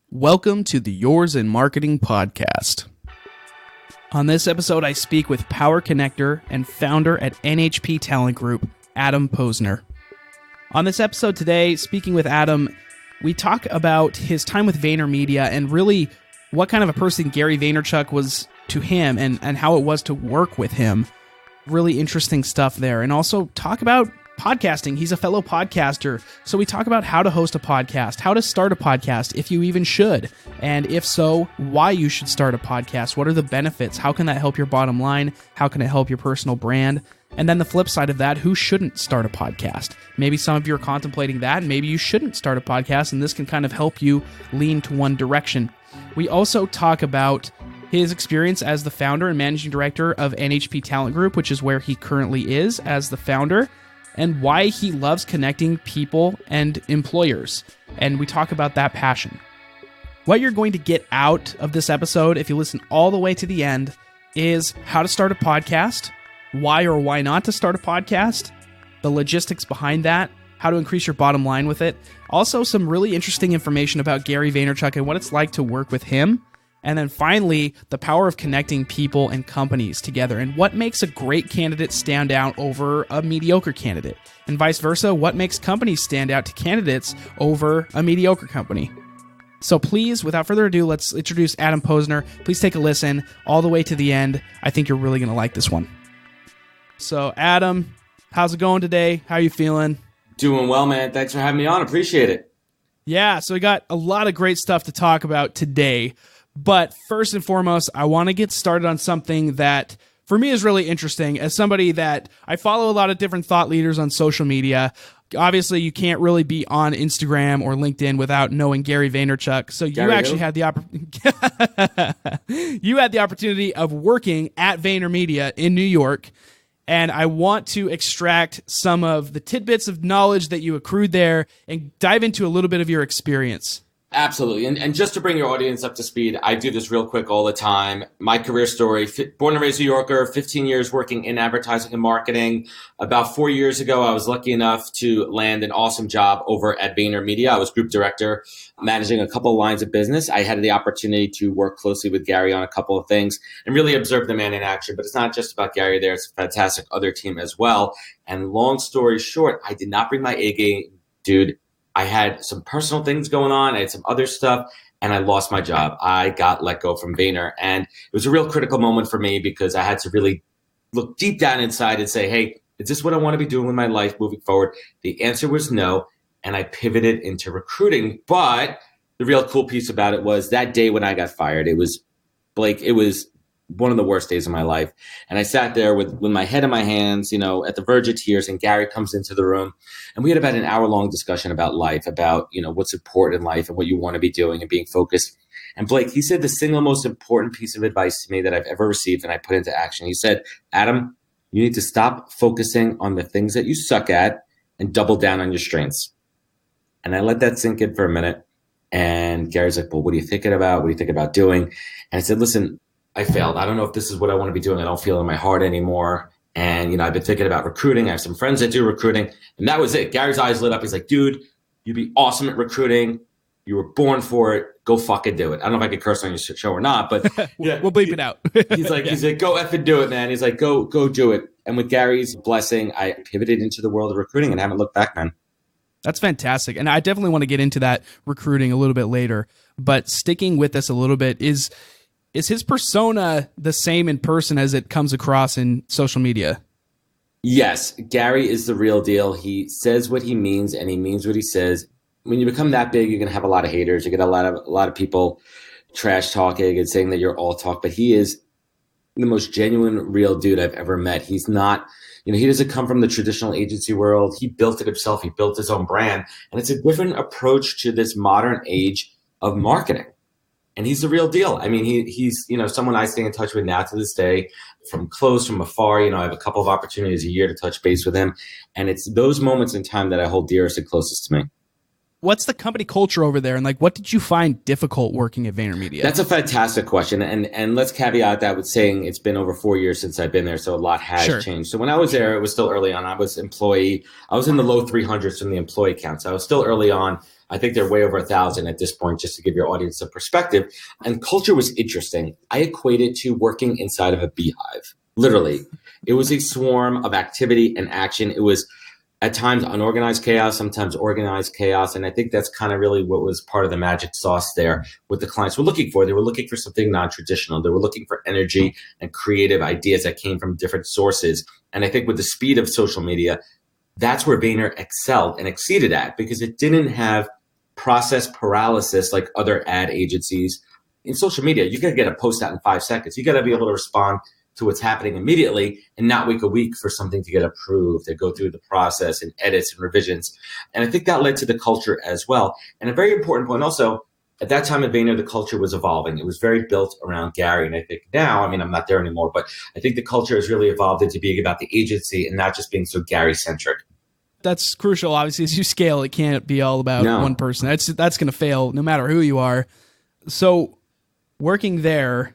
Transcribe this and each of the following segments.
Welcome to the Yours in Marketing podcast. On this episode, I speak with Power Connector and founder at NHP Talent Group, Adam Posner. On this episode today, speaking with Adam, we talk about his time with VaynerMedia and really what kind of a person Gary Vaynerchuk was to him and how it was to work with him. Really interesting stuff there. And also talk about podcasting. He's a fellow podcaster. So we talk about how to host a podcast, how to start a podcast, if you even should. And if so, why you should start a podcast. What are the benefits? How can that help your bottom line? How can it help your personal brand? And then the flip side of that, who shouldn't start a podcast? Maybe some of you are contemplating that, and maybe you shouldn't start a podcast, and this can kind of help you lean to one direction. We also talk about his experience as the founder and managing director of NHP Talent Group, which is where he currently is as the founder, and why he loves connecting people and employers. And we talk about that passion. What you're going to get out of this episode, if you listen all the way to the end, is how to start a podcast, why or why not to start a podcast, the logistics behind that, how to increase your bottom line with it. Also, some really interesting information about Gary Vaynerchuk and what it's like to work with him. And then finally, the power of connecting people and companies together and what makes a great candidate stand out over a mediocre candidate. And vice versa, what makes companies stand out to candidates over a mediocre company. So please, without further ado, let's introduce Adam Posner. Please take a listen all the way to the end. I think you're really going to like this one. So Adam, how's it going today? How are you feeling? Doing well, man. Thanks for having me on. Appreciate it. Yeah, so we got a lot of great stuff to talk about today. But first and foremost, I want to get started on something that for me is really interesting. As somebody that I follow a lot of different thought leaders on social media, obviously you can't really be on Instagram or LinkedIn without knowing Gary Vaynerchuk. So you actually had the you had the opportunity of working at VaynerMedia in New York. And I want to extract some of the tidbits of knowledge that you accrued there and dive into a little bit of your experience. Absolutely. And just to bring your audience up to speed, I do this real quick all the time. My career story, born and raised New Yorker, 15 years working in advertising and marketing. About 4 years ago, I was lucky enough to land an awesome job over at VaynerMedia. I was group director, managing a couple of lines of business. I had the opportunity to work closely with Gary on a couple of things and really observe the man in action. But it's not just about Gary there. It's a fantastic other team as well. And long story short, I did not bring my A game, dude. I had some personal things going on. I had some other stuff, and I lost my job. I got let go from Vayner, and it was a real critical moment for me because I had to really look deep down inside and say, hey, is this what I want to be doing with my life moving forward? The answer was no, and I pivoted into recruiting. But the real cool piece about it was that day when I got fired, it was one of the worst days of my life. And I sat there with my head in my hands, at the verge of tears, and Gary comes into the room. And we had about an hour-long discussion about life, about, what's important in life and what you want to be doing and being focused. And Blake, he said the single most important piece of advice to me that I've ever received and I put into action. He said, Adam, you need to stop focusing on the things that you suck at and double down on your strengths. And I let that sink in for a minute. And Gary's like, well, what are you thinking about? What are you thinking about doing? And I said, listen, I failed. I don't know if this is what I want to be doing. I don't feel it in my heart anymore. And, I've been thinking about recruiting. I have some friends that do recruiting. And that was it. Gary's eyes lit up. He's like, dude, you'd be awesome at recruiting. You were born for it. Go fucking do it. I don't know if I could curse on your show or not, but yeah, we'll bleep it out. He's like, go effing do it, man. He's like, go do it. And with Gary's blessing, I pivoted into the world of recruiting and haven't looked back, man. That's fantastic. And I definitely want to get into that recruiting a little bit later. But sticking with this a little bit, is his persona the same in person as it comes across in social media? Yes. Gary is the real deal. He says what he means and he means what he says. When you become that big, you're going to have a lot of haters. You get a lot of people trash talking and saying that you're all talk, but he is the most genuine, real dude I've ever met. He's not, he doesn't come from the traditional agency world. He built it himself. He built his own brand. And it's a different approach to this modern age of marketing. And he's the real deal. I mean, he's someone I stay in touch with now to this day, from close, from afar. I have a couple of opportunities a year to touch base with him. And it's those moments in time that I hold dearest and closest to me. What's the company culture over there? And what did you find difficult working at VaynerMedia? That's a fantastic question. And let's caveat that with saying it's been over 4 years since I've been there. So a lot has changed. So when I was there, it was still early on. I was in the low 300s from the employee count. So I was still early on. I think they're way over 1,000 at this point, just to give your audience some perspective. And culture was interesting. I equate it to working inside of a beehive. Literally, it was a swarm of activity and action. It was at times unorganized chaos, sometimes organized chaos. And I think that's kind of really what was part of the magic sauce there, what the clients were looking for. They were looking for something non-traditional. They were looking for energy and creative ideas that came from different sources. And I think with the speed of social media, that's where Vayner excelled and exceeded at, because it didn't have process paralysis like other ad agencies. In social media, you got to get a post out in 5 seconds. You got to be able to respond to what's happening immediately and not wait a week for something to get approved, to go through the process and edits and revisions. And I think that led to the culture as well. And a very important point also, at that time at Vayner, the culture was evolving. It was very built around Gary. And I think now, I mean, I'm not there anymore, but I think the culture has really evolved into being about the agency and not just being so Gary-centric. That's crucial. Obviously, as you scale, it can't be all about one person. That's going to fail no matter who you are. So working there,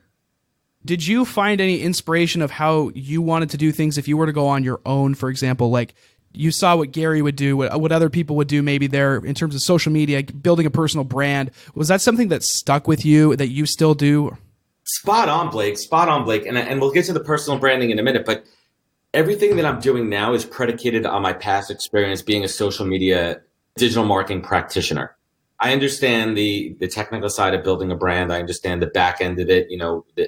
did you find any inspiration of how you wanted to do things if you were to go on your own, for example? Like you saw what Gary would do, what other people would do maybe there in terms of social media, building a personal brand. Was that something that stuck with you that you still do? Spot on, Blake. Spot on, Blake. And we'll get to the personal branding in a minute, but everything that I'm doing now is predicated on my past experience being a social media digital marketing practitioner. I understand the technical side of building a brand. I understand the back end of it,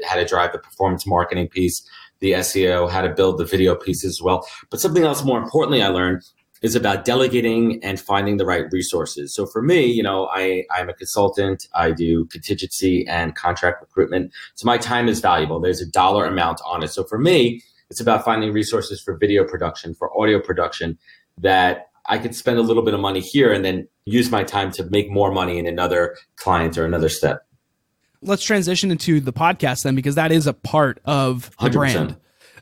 how to drive the performance marketing piece, the SEO, how to build the video piece as well. But something else more importantly I learned is about delegating and finding the right resources. So for me, I'm a consultant. I do contingency and contract recruitment. So my time is valuable. There's a dollar amount on it. So for me, it's about finding resources for video production, for audio production, that I could spend a little bit of money here and then use my time to make more money in another client or another step. Let's transition into the podcast then, because that is a part of the 100%. Brand.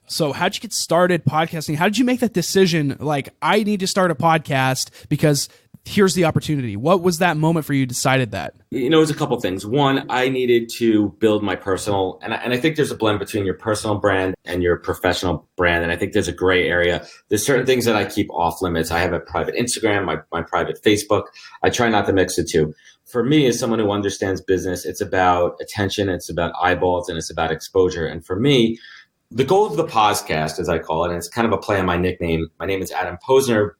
So how'd you get started podcasting? How did you make that decision? Like, I need to start a podcast because here's the opportunity. What was that moment for you decided that? It was a couple things. One, I needed to build my personal, and I think there's a blend between your personal brand and your professional brand. And I think there's a gray area. There's certain things that I keep off limits. I have a private Instagram, my private Facebook. I try not to mix the two. For me, as someone who understands business, it's about attention, it's about eyeballs, and it's about exposure. And for me, the goal of the podcast, as I call it, and it's kind of a play on my nickname. My name is Adam Posner.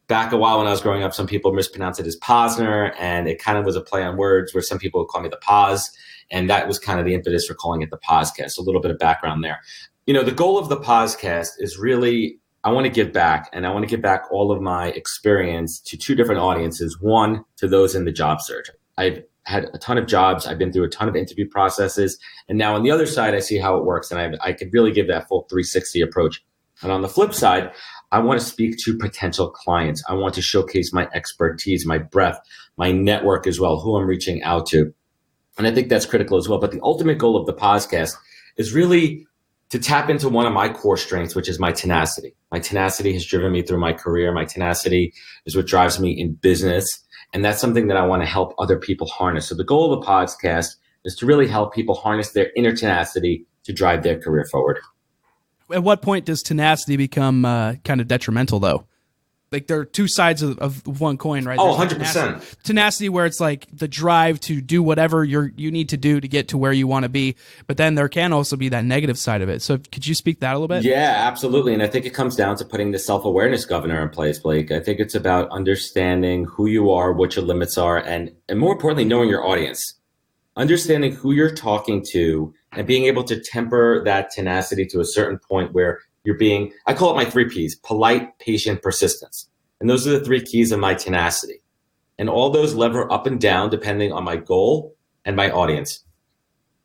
Back a while when I was growing up, some people mispronounce it as Posner, and it kind of was a play on words where some people would call me the Pos, and that was kind of the impetus for calling it the Poscast. A little bit of background there. The goal of the Poscast is really, I want to give back, and I want to give back all of my experience to two different audiences. One, to those in the job search. I've had a ton of jobs. I've been through a ton of interview processes, and now on the other side, I see how it works, and I could really give that full 360 approach. And on the flip side, I want to speak to potential clients. I want to showcase my expertise, my breadth, my network as well, who I'm reaching out to. And I think that's critical as well. But the ultimate goal of the podcast is really to tap into one of my core strengths, which is my tenacity. My tenacity has driven me through my career. My tenacity is what drives me in business. And that's something that I want to help other people harness. So the goal of the podcast is to really help people harness their inner tenacity to drive their career forward. At what point does tenacity become kind of detrimental, though? Like, there are two sides of one coin, right? Oh, 100%. Tenacity where it's like the drive to do whatever you need to do to get to where you want to be. But then there can also be that negative side of it. So could you speak that a little bit? Yeah, absolutely. And I think it comes down to putting the self-awareness governor in place, Blake. I think it's about understanding who you are, what your limits are, and more importantly, knowing your audience. Understanding who you're talking to and being able to temper that tenacity to a certain point where you're being, I call it my 3 Ps: polite, patient, persistence. And those are the 3 keys of my tenacity. And all those lever up and down depending on my goal and my audience.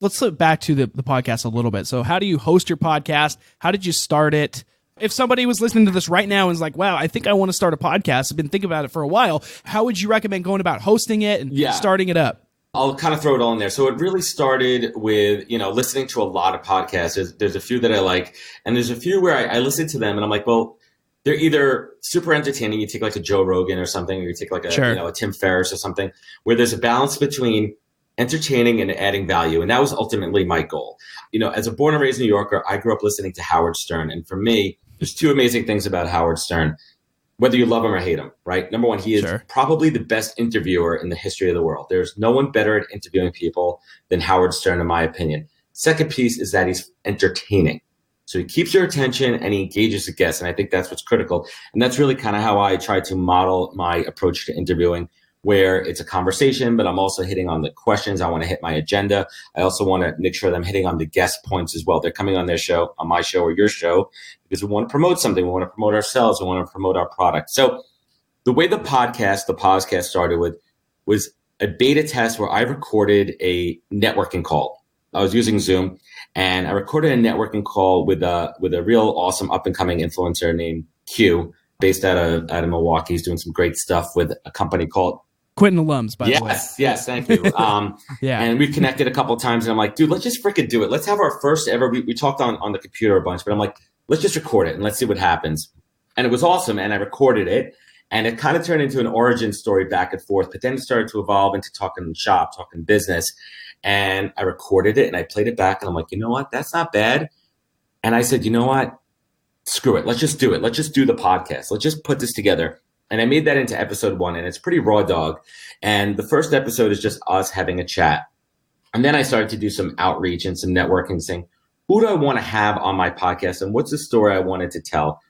Let's flip back to the podcast a little bit. So how do you host your podcast? How did you start it? If somebody was listening to this right now and is like, wow, I think I want to start a podcast, I've been thinking about it for a while, how would you recommend going about hosting it and starting it up? I'll kind of throw it all in there. So it really started with, listening to a lot of podcasts. There's a few that I like, and there's a few where I listen to them and I'm like, well, they're either super entertaining. You take like a Joe Rogan or something, or you take like a Tim Ferriss or something, where there's a balance between entertaining and adding value. And that was ultimately my goal. As a born and raised New Yorker, I grew up listening to Howard Stern. And for me, there's 2 amazing things about Howard Stern. whether you love him or hate him, right? Number one, he is Sure. probably the best interviewer in the history of the world. There's no one better at interviewing people than Howard Stern, in my opinion. Second piece is that he's entertaining. So he keeps your attention and he engages the guests. And I think that's what's critical. And that's really kind of how I try to model my approach to interviewing, where it's a conversation, but I'm also hitting on the questions. I want to hit my agenda. I also want to make sure that I'm hitting on the guest points as well. They're coming on their show, on my show or your show, because we want to promote something. We want to promote ourselves. We want to promote our product. So the way the podcast started with was a beta test where I recorded a networking call. I was using Zoom, and I recorded a networking call with a real awesome up and coming influencer named Q, based out of Milwaukee. He's doing some great stuff with a company called Quentin alums, by the way. Yes, thank you. Yeah. And we've connected a couple of times, and I'm like, dude, let's just freaking do it. Let's have our first ever. We talked on the computer a bunch, but I'm like, let's just record it and let's see what happens. And it was awesome, and I recorded it, and it kind of turned into an origin story back and forth. But then it started to evolve into talking shop, talking business. And I recorded it and I played it back, and I'm like, you know what? That's not bad. And I said, you know what? Screw it. Let's just do it. Let's just do the podcast. Let's just put this together. And I made that into episode 1, and it's pretty raw dog. And the first episode is just us having a chat. And then I started to do some outreach and some networking, saying, who do I want to have on my podcast? And what's the story I want to tell?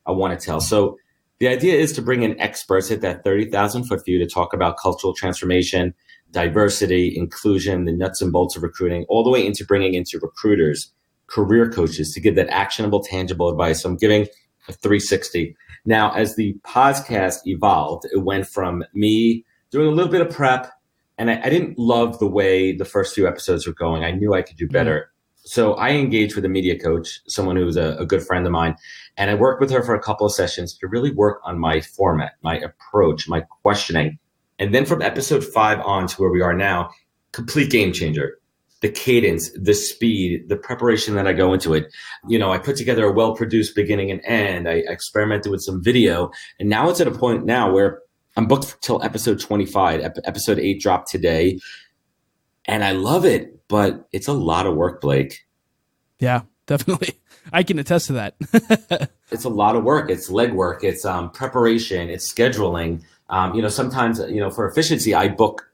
So the idea is to bring in experts, hit that 30,000 foot view, to talk about cultural transformation, diversity, inclusion, the nuts and bolts of recruiting, all the way into bringing into recruiters, career coaches, to give that actionable, tangible advice. So I'm giving a 360. Now, as the podcast evolved, it went from me doing a little bit of prep, and I didn't love the way the first few episodes were going. I knew I could do better. So I engaged with a media coach, someone who was a good friend of mine, and I worked with her for a couple of sessions to really work on my format, my approach, my questioning. And then from episode 5 on to where we are now, complete game changer. The cadence, the speed, the preparation that I go into it. You know, I put together a well-produced beginning and end. I experimented with some video. And now it's at a point now where I'm booked till episode 25. Episode 8 dropped today. And I love it, but it's a lot of work, Blake. Yeah, definitely. I can attest to that. It's a lot of work. It's legwork. It's preparation. It's scheduling. Sometimes, for efficiency, I book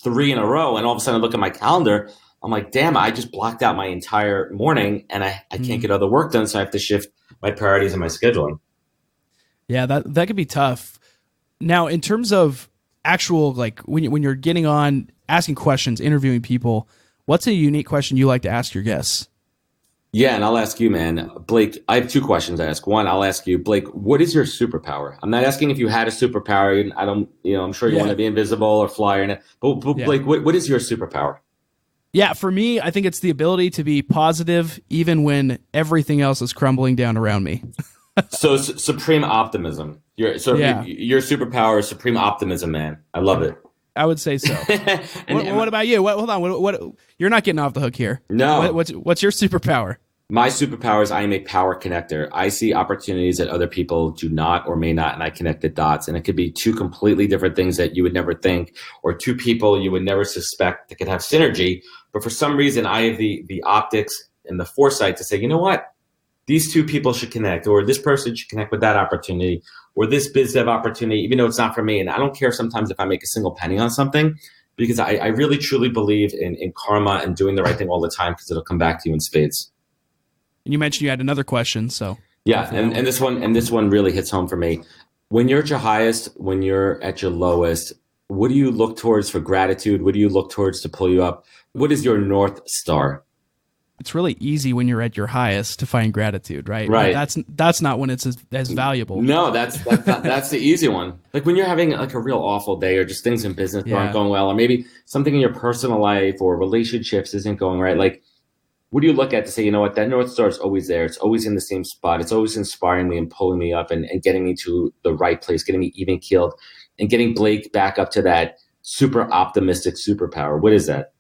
3 in a row, and all of a sudden I look at my calendar. I'm like, damn, I just blocked out my entire morning, and I can't get other work done. So I have to shift my priorities and my scheduling. Yeah, that could be tough. Now, in terms of actual, like when you're getting on, asking questions, interviewing people, what's a unique question you like to ask your guests? Yeah, and I'll ask you, man. Blake, I have 2 questions I ask. One, I'll ask you, Blake, what is your superpower? I'm not asking if you had a superpower. I don't, I'm sure you want to be invisible or fly, but Blake, what is your superpower? Yeah, for me, I think it's the ability to be positive even when everything else is crumbling down around me. So supreme optimism. Your superpower is supreme optimism, man. I love it. I would say so. What about you? Hold on. What? You're not getting off the hook here. No. What's your superpower? My superpower is I am a power connector. I see opportunities that other people do not or may not, and I connect the dots. And it could be 2 completely different things that you would never think, or 2 people you would never suspect that could have synergy. But for some reason, I have the optics and the foresight to say, you know what? These 2 people should connect, or this person should connect with that opportunity, or this biz dev opportunity, even though it's not for me. And I don't care sometimes if I make a single penny on something, because I really, truly believe in karma and doing the right thing all the time, because it'll come back to you in spades. And you mentioned you had another question, so yeah, and this one really hits home for me. When you're at your highest, when you're at your lowest, what do you look towards for gratitude? What do you look towards to pull you up? What is your North Star? It's really easy when you're at your highest to find gratitude, right? Right. That's not when it's as valuable. No, that's the easy one. Like when you're having like a real awful day, or just things in business aren't going well, or maybe something in your personal life or relationships isn't going right. Like, what do you look at to say, you know what, that North Star is always there. It's always in the same spot. It's always inspiring me and pulling me up and getting me to the right place, getting me even keeled, and getting Blake back up to that super optimistic superpower. What is that?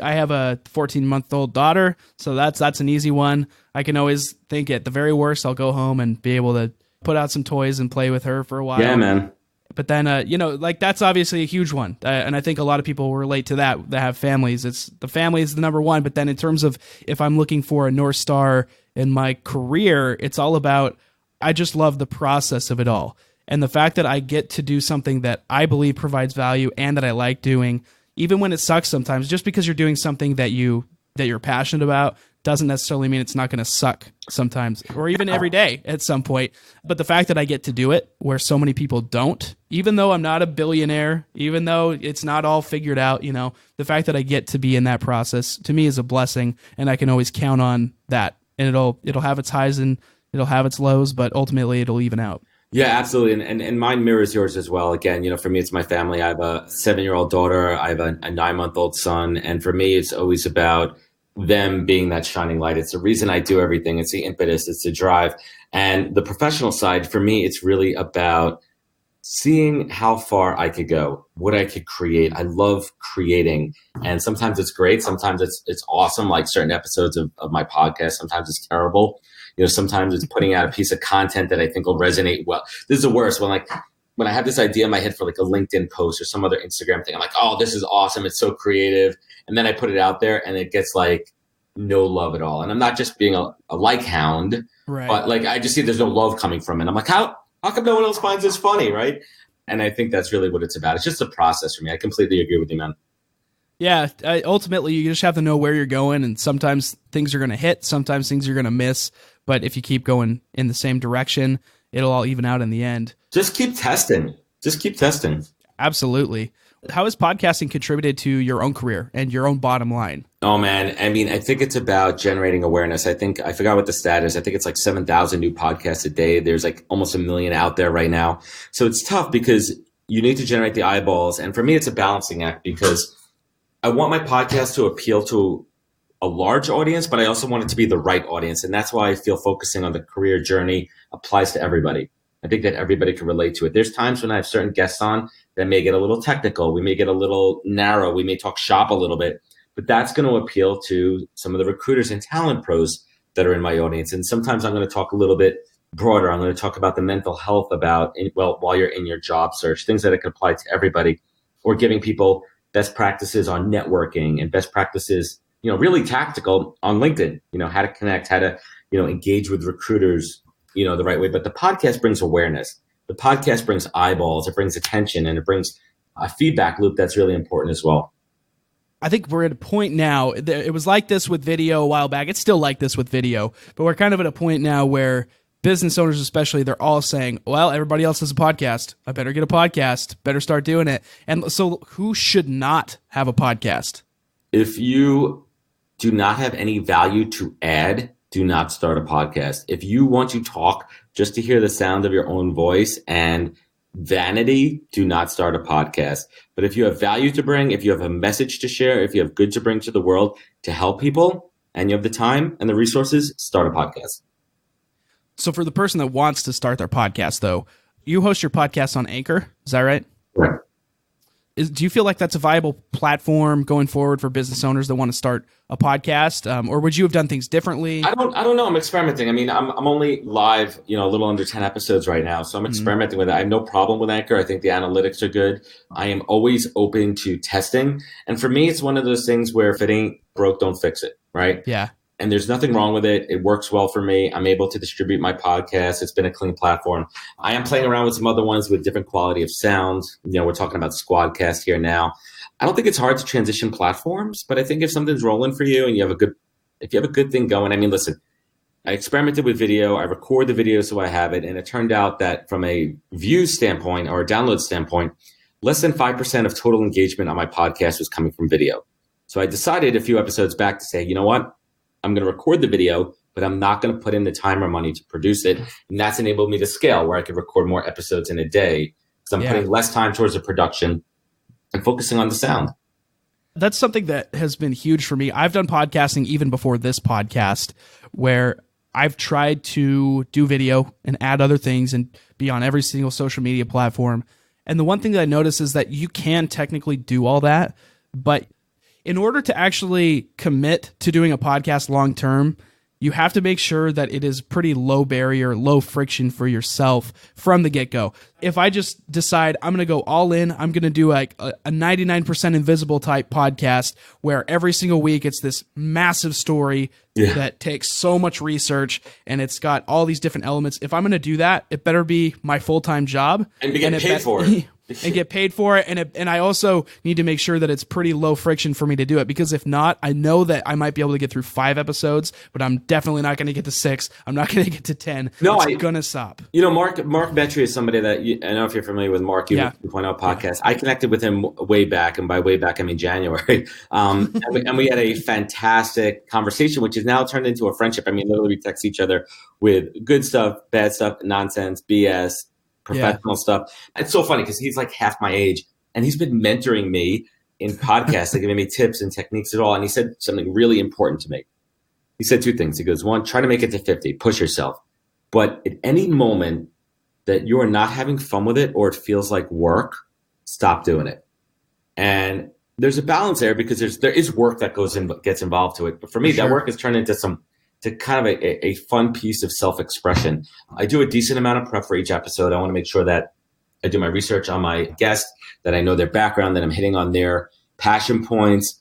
I have a 14-month-old daughter, so that's an easy one. I can always think at the very worst, I'll go home and be able to put out some toys and play with her for a while. Yeah, man. But then, like that's obviously a huge one. And I think a lot of people will relate to that have families. It's the family is the number one. But then in terms of if I'm looking for a North Star in my career, it's all about, I just love the process of it all. And the fact that I get to do something that I believe provides value and that I like doing, even when it sucks sometimes, just because you're doing something that you're passionate about doesn't necessarily mean it's not going to suck sometimes, or even every day at some point. But the fact that I get to do it where so many people don't, even though I'm not a billionaire, even though it's not all figured out, the fact that I get to be in that process to me is a blessing, and I can always count on that. And it'll have its highs and it'll have its lows, but ultimately it'll even out. Yeah, absolutely. And mine mirrors yours as well. Again, for me, it's my family. I have a 7-year-old daughter. I have a 9-month-old son. And for me, it's always about them being that shining light. It's the reason I do everything. It's the impetus. It's the drive. And the professional side, for me, it's really about seeing how far I could go, what I could create. I love creating. And sometimes it's great. Sometimes it's awesome, like certain episodes of my podcast. Sometimes it's terrible. Sometimes it's putting out a piece of content that I think will resonate well. This is the worst. When I have this idea in my head for like a LinkedIn post or some other Instagram thing, I'm like, oh, this is awesome. It's so creative. And then I put it out there and it gets like no love at all. And I'm not just being a like hound, right, but like I just see there's no love coming from it. I'm like, how come no one else finds this funny, right? And I think that's really what it's about. It's just a process for me. I completely agree with you, man. Yeah, ultimately you just have to know where you're going, and sometimes things are going to hit, sometimes things are going to miss. But if you keep going in the same direction, it'll all even out in the end. Just keep testing. Absolutely. How has podcasting contributed to your own career and your own bottom line? Oh, man. I mean, I think it's about generating awareness. I forgot what the stat is. I think it's like 7,000 new podcasts a day. There's like almost 1 million out there right now. So it's tough because you need to generate the eyeballs. And for me, it's a balancing act because I want my podcast to appeal to a large audience, but I also want it to be the right audience. And that's why I feel focusing on the career journey applies to everybody. I think that everybody can relate to it. There's times when I have certain guests on that may get a little technical. We may get a little narrow. We may talk shop a little bit, but that's going to appeal to some of the recruiters and talent pros that are in my audience. And sometimes I'm going to talk a little bit broader. I'm going to talk about the mental health while you're in your job search, things that it can apply to everybody, or giving people best practices on networking and best practices, really tactical on LinkedIn, how to connect, how to, engage with recruiters, the right way. But the podcast brings awareness. The podcast brings eyeballs, it brings attention, and it brings a feedback loop that's really important as well. I think we're at a point now, it was like this with video a while back. It's still like this with video, but we're kind of at a point now where business owners especially, they're all saying, well, everybody else has a podcast. I better get a podcast, better start doing it. And so who should not have a podcast? If you do not have any value to add, do not start a podcast. If you want to talk just to hear the sound of your own voice and vanity, do not start a podcast. But if you have value to bring, if you have a message to share, if you have good to bring to the world to help people, and you have the time and the resources, start a podcast. So for the person that wants to start their podcast, though, you host your podcast on Anchor. Is that right? Right. Do you feel like that's a viable platform going forward for business owners that want to start a podcast? Or would you have done things differently? I don't know. I'm experimenting. I mean, I'm only live, a little under 10 episodes right now. So I'm experimenting with it. I have no problem with Anchor. I think the analytics are good. I am always open to testing. And for me, it's one of those things where if it ain't broke, don't fix it. Right? Yeah. And there's nothing wrong with it. It works well for me. I'm able to distribute my podcast. It's been a clean platform. I am playing around with some other ones with different quality of sound. We're talking about Squadcast here now. I don't think it's hard to transition platforms, but I think if something's rolling for you and you have a good thing going, I mean, listen, I experimented with video. I record the video so I have it. And it turned out that from a view standpoint or a download standpoint, less than 5% of total engagement on my podcast was coming from video. So I decided a few episodes back to say, you know what? I'm going to record the video, but I'm not going to put in the time or money to produce it. And that's enabled me to scale where I could record more episodes in a day because I'm putting less time towards the production and focusing on the sound. That's something that has been huge for me. I've done podcasting even before this podcast where I've tried to do video and add other things and be on every single social media platform. And the one thing that I notice is that you can technically do all that, but in order to actually commit to doing a podcast long term, you have to make sure that it is pretty low barrier, low friction for yourself from the get-go. If I just decide I'm going to go all in, I'm going to do like a 99% invisible type podcast where every single week it's this massive story that takes so much research and it's got all these different elements. If I'm going to do that, it better be my full-time job. And be getting paid for it. And get paid for it. And I also need to make sure that it's pretty low friction for me to do it, because if not, I know that I might be able to get through 5 episodes, but I'm definitely not going to get to 6. I'm not going to get to 10. No, I'm going to stop. Mark Betry is somebody that I don't know if you're familiar with Mark, 2.0 podcast. I connected with him way back, and by way back, I mean January. And we had a fantastic conversation, which has now turned into a friendship. I mean, literally we text each other with good stuff, bad stuff, nonsense, BS, professional stuff. It's so funny because he's like half my age and he's been mentoring me in podcasts, giving me tips and techniques at all. And he said something really important to me. He said 2 things. He goes, 1, try to make it to 50, push yourself. But at any moment that you are not having fun with it or it feels like work, stop doing it. And there's a balance there because there is work that gets involved to it. But for me, that work has turned into kind of a fun piece of self-expression. I do a decent amount of prep for each episode. I want to make sure that I do my research on my guest, that I know their background, that I'm hitting on their passion points,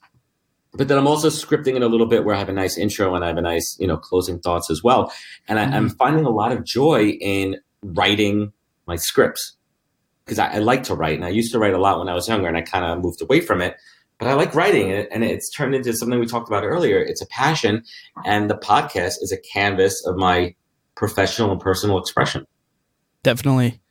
but then I'm also scripting it a little bit where I have a nice intro and I have a nice, closing thoughts as well. And I'm finding a lot of joy in writing my scripts because I like to write. And I used to write a lot when I was younger and I kind of moved away from it. But I like writing it, and it's turned into something we talked about earlier. It's a passion, and the podcast is a canvas of my professional and personal expression. Definitely.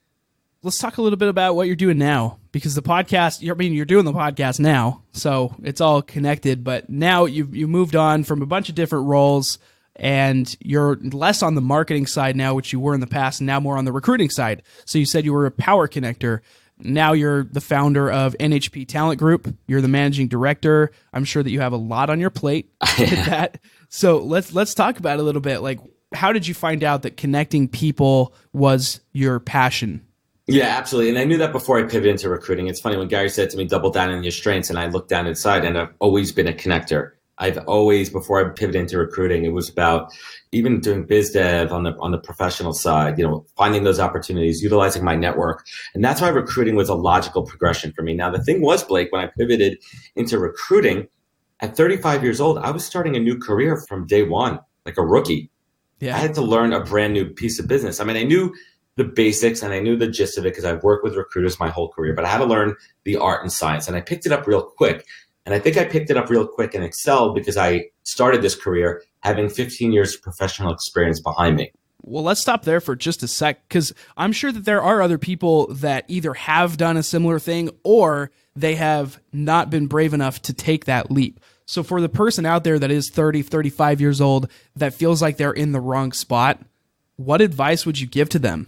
Let's talk a little bit about what you're doing now, because the podcast, you're doing the podcast now, so it's all connected, but now you moved on from a bunch of different roles, and you're less on the marketing side now, which you were in the past, and now more on the recruiting side. So you said you were a power connector. Now you're the founder of NHP Talent Group. You're the managing director. I'm sure that you have a lot on your plate with that. So let's talk about it a little bit. Like, how did you find out that connecting people was your passion? Yeah, absolutely. And I knew that before I pivoted into recruiting. It's funny when Gary said to me, double down on your strengths. And I looked down inside and I've always been a connector. I've always, before I pivoted into recruiting, it was about even doing biz dev on the professional side, finding those opportunities, utilizing my network. And that's why recruiting was a logical progression for me. Now, the thing was, Blake, when I pivoted into recruiting at 35 years old, I was starting a new career from day one, like a rookie. Yeah. I had to learn a brand new piece of business. I mean, I knew the basics and I knew the gist of it because I've worked with recruiters my whole career, but I had to learn the art and science. And I picked it up real quick. And I think I picked it up real quick and excelled because I started this career having 15 years of professional experience behind me. Well, let's stop there for just a sec, because I'm sure that there are other people that either have done a similar thing or they have not been brave enough to take that leap. So for the person out there that is 30, 35 years old that feels like they're in the wrong spot, what advice would you give to them?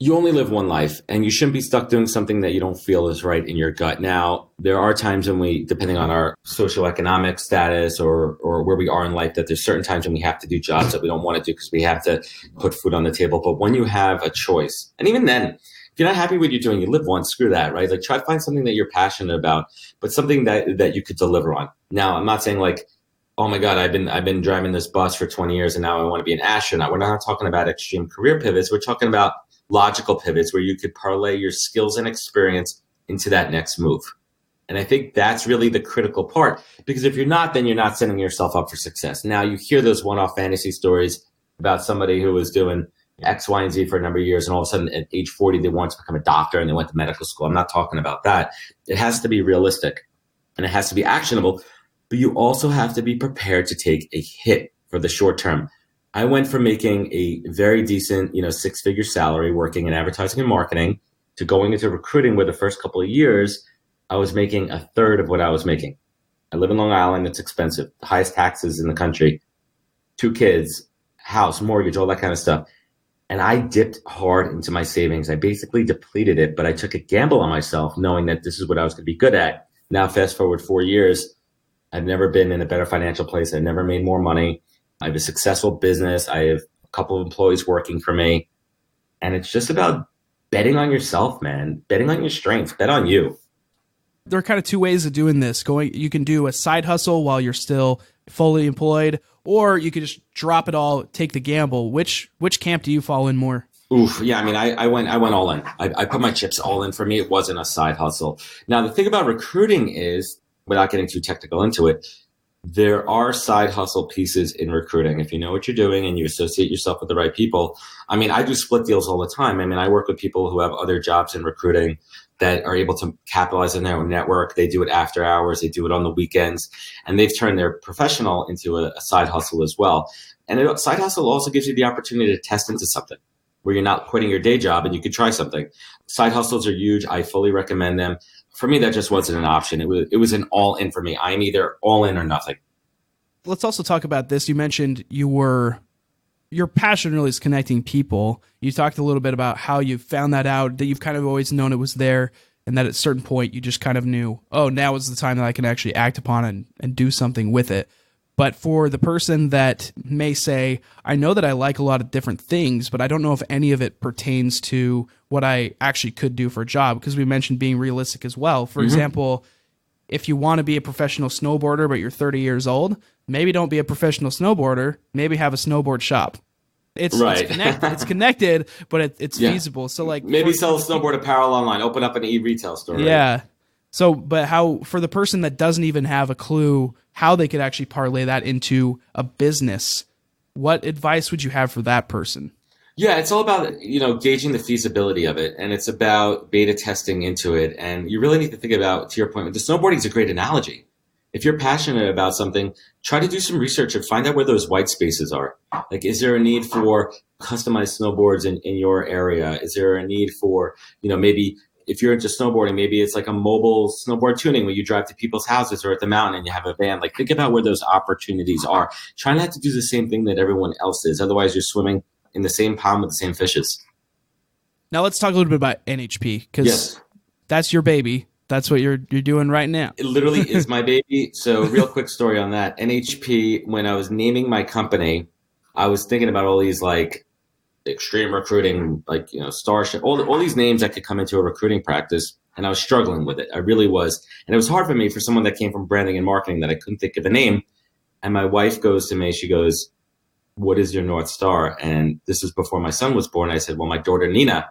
You only live one life, and you shouldn't be stuck doing something that you don't feel is right in your gut. Now, there are times when we, depending on our socioeconomic status or where we are in life, that there's certain times when we have to do jobs that we don't want to do because we have to put food on the table. But when you have a choice, and even then, if you're not happy with what you're doing, you live once, screw that, right? Like, try to find something that you're passionate about, but something that you could deliver on. Now, I'm not saying like, oh my God, I've been driving this bus for 20 years and now I want to be an astronaut. We're not talking about extreme career pivots. We're talking about logical pivots where you could parlay your skills and experience into that next move. And I think that's really the critical part, because if you're not, then you're not setting yourself up for success. Now, you hear those one-off fantasy stories about somebody who was doing X, Y, and Z for a number of years, and all of a sudden at age 40, they want to become a doctor and they went to medical school. I'm not talking about that. It has to be realistic and it has to be actionable, but you also have to be prepared to take a hit for the short term. I went from making a very decent, 6-figure salary working in advertising and marketing to going into recruiting, where the first couple of years I was making a third of what I was making. I live in Long Island. It's expensive. The highest taxes in the country, 2 kids, house, mortgage, all that kind of stuff. And I dipped hard into my savings. I basically depleted it, but I took a gamble on myself knowing that this is what I was going to be good at. Now, fast forward 4 years, I've never been in a better financial place. I've never made more money. I have a successful business. I have a couple of employees working for me. And it's just about betting on yourself, man. Betting on your strengths. Bet on you. There are kind of two ways of doing this. You can do a side hustle while you're still fully employed, or you could just drop it all, take the gamble. Which camp do you fall in more? Oof, yeah. I mean, I went all in. I put my chips all in. For me, it wasn't a side hustle. Now, the thing about recruiting is, without getting too technical into it, there are side hustle pieces in recruiting. If you know what you're doing and you associate yourself with the right people. I mean, I do split deals all the time. I mean, I work with people who have other jobs in recruiting that are able to capitalize on their own network. They do it after hours. They do it on the weekends. And they've turned their professional into a side hustle as well. And a side hustle also gives you the opportunity to test into something where you're not quitting your day job and you could try something. Side hustles are huge. I fully recommend them. For me, that just wasn't an option. It was an all in for me. I'm either all in or nothing. Let's also talk about this. You mentioned your passion really is connecting people. You talked a little bit about how you found that out, that you've kind of always known it was there, and that at a certain point you just kind of knew, oh, now is the time that I can actually act upon it and do something with it. But for the person that may say, I know that I like a lot of different things, but I don't know if any of it pertains to what I actually could do for a job, because we mentioned being realistic as well. For example, if you want to be a professional snowboarder, but you're 30 years old, maybe don't be a professional snowboarder, maybe have a snowboard shop. It's connected, but it's feasible. So like maybe sell snowboard apparel online, open up an e-retail store. Yeah. Right? So, but how, for the person that doesn't even have a clue how they could actually parlay that into a business, what advice would you have for that person? Yeah, it's all about, gauging the feasibility of it. And it's about beta testing into it. And you really need to think about, to your point, the snowboarding is a great analogy. If you're passionate about something, try to do some research and find out where those white spaces are. Like, is there a need for customized snowboards in your area? Is there a need for, maybe if you're into snowboarding, maybe it's like a mobile snowboard tuning where you drive to people's houses or at the mountain and you have a van. Like, think about where those opportunities are. Try not to do the same thing that everyone else is. Otherwise, you're swimming in the same pond with the same fishes. Now let's talk a little bit about NHP, because that's your baby. That's what you're doing right now. It literally is my baby. So real quick story on that. NHP, when I was naming my company, I was thinking about all these like extreme recruiting, like, Starship, all these names that could come into a recruiting practice. And I was struggling with it. I really was. And it was hard for me, for someone that came from branding and marketing, that I couldn't think of a name. And my wife goes to me, she goes, what is your North Star? And this was before my son was born. I said, well, my daughter, Nina,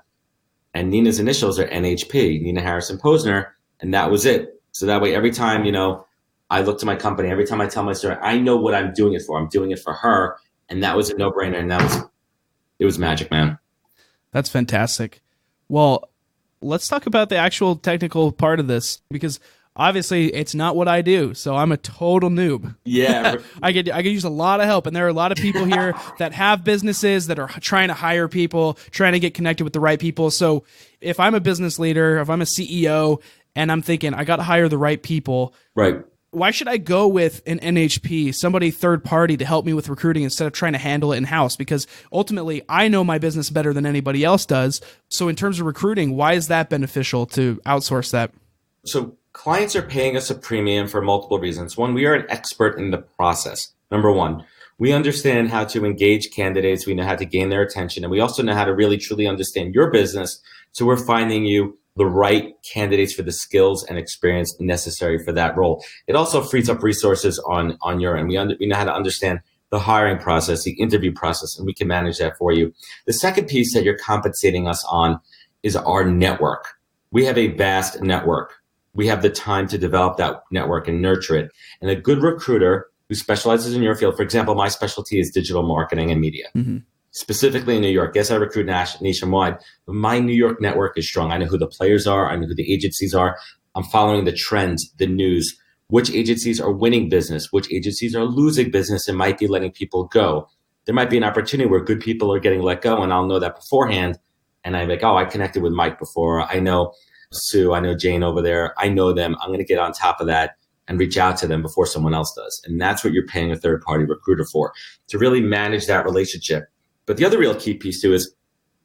and Nina's initials are NHP, Nina Harrison Posner. And that was it. So that way, every time, I look to my company, every time I tell my story, I know what I'm doing it for. I'm doing it for her. And that was a no-brainer. And it was magic, man. That's fantastic. Well, let's talk about the actual technical part of this, because obviously it's not what I do. So I'm a total noob. Yeah. I could use a lot of help. And there are a lot of people here that have businesses that are trying to hire people, trying to get connected with the right people. So if I'm a business leader, if I'm a CEO, and I'm thinking, I got to hire the right people. Right. Why should I go with an NHP, somebody third party, to help me with recruiting instead of trying to handle it in-house? Because ultimately, I know my business better than anybody else does. So in terms of recruiting, why is that beneficial to outsource that? So clients are paying us a premium for multiple reasons. One, we are an expert in the process. Number one, we understand how to engage candidates. We know how to gain their attention. And we also know how to really, truly understand your business. So we're finding you the right candidates for the skills and experience necessary for that role. It also frees up resources on your end. We know how to understand the hiring process, the interview process, and we can manage that for you. The second piece that you're compensating us on is our network. We have a vast network. We have the time to develop that network and nurture it. And a good recruiter who specializes in your field, for example, my specialty is digital marketing and media. Mm-hmm. Specifically in New York. Yes, I recruit nationwide, but my New York network is strong. I know who the players are. I know who the agencies are. I'm following the trends, the news, which agencies are winning business, which agencies are losing business and might be letting people go. There might be an opportunity where good people are getting let go, and I'll know that beforehand. And I'm like, oh, I connected with Mike before. I know Sue. I know Jane over there. I know them. I'm going to get on top of that and reach out to them before someone else does. And that's what you're paying a third-party recruiter for, to really manage that relationship. But the other real key piece too is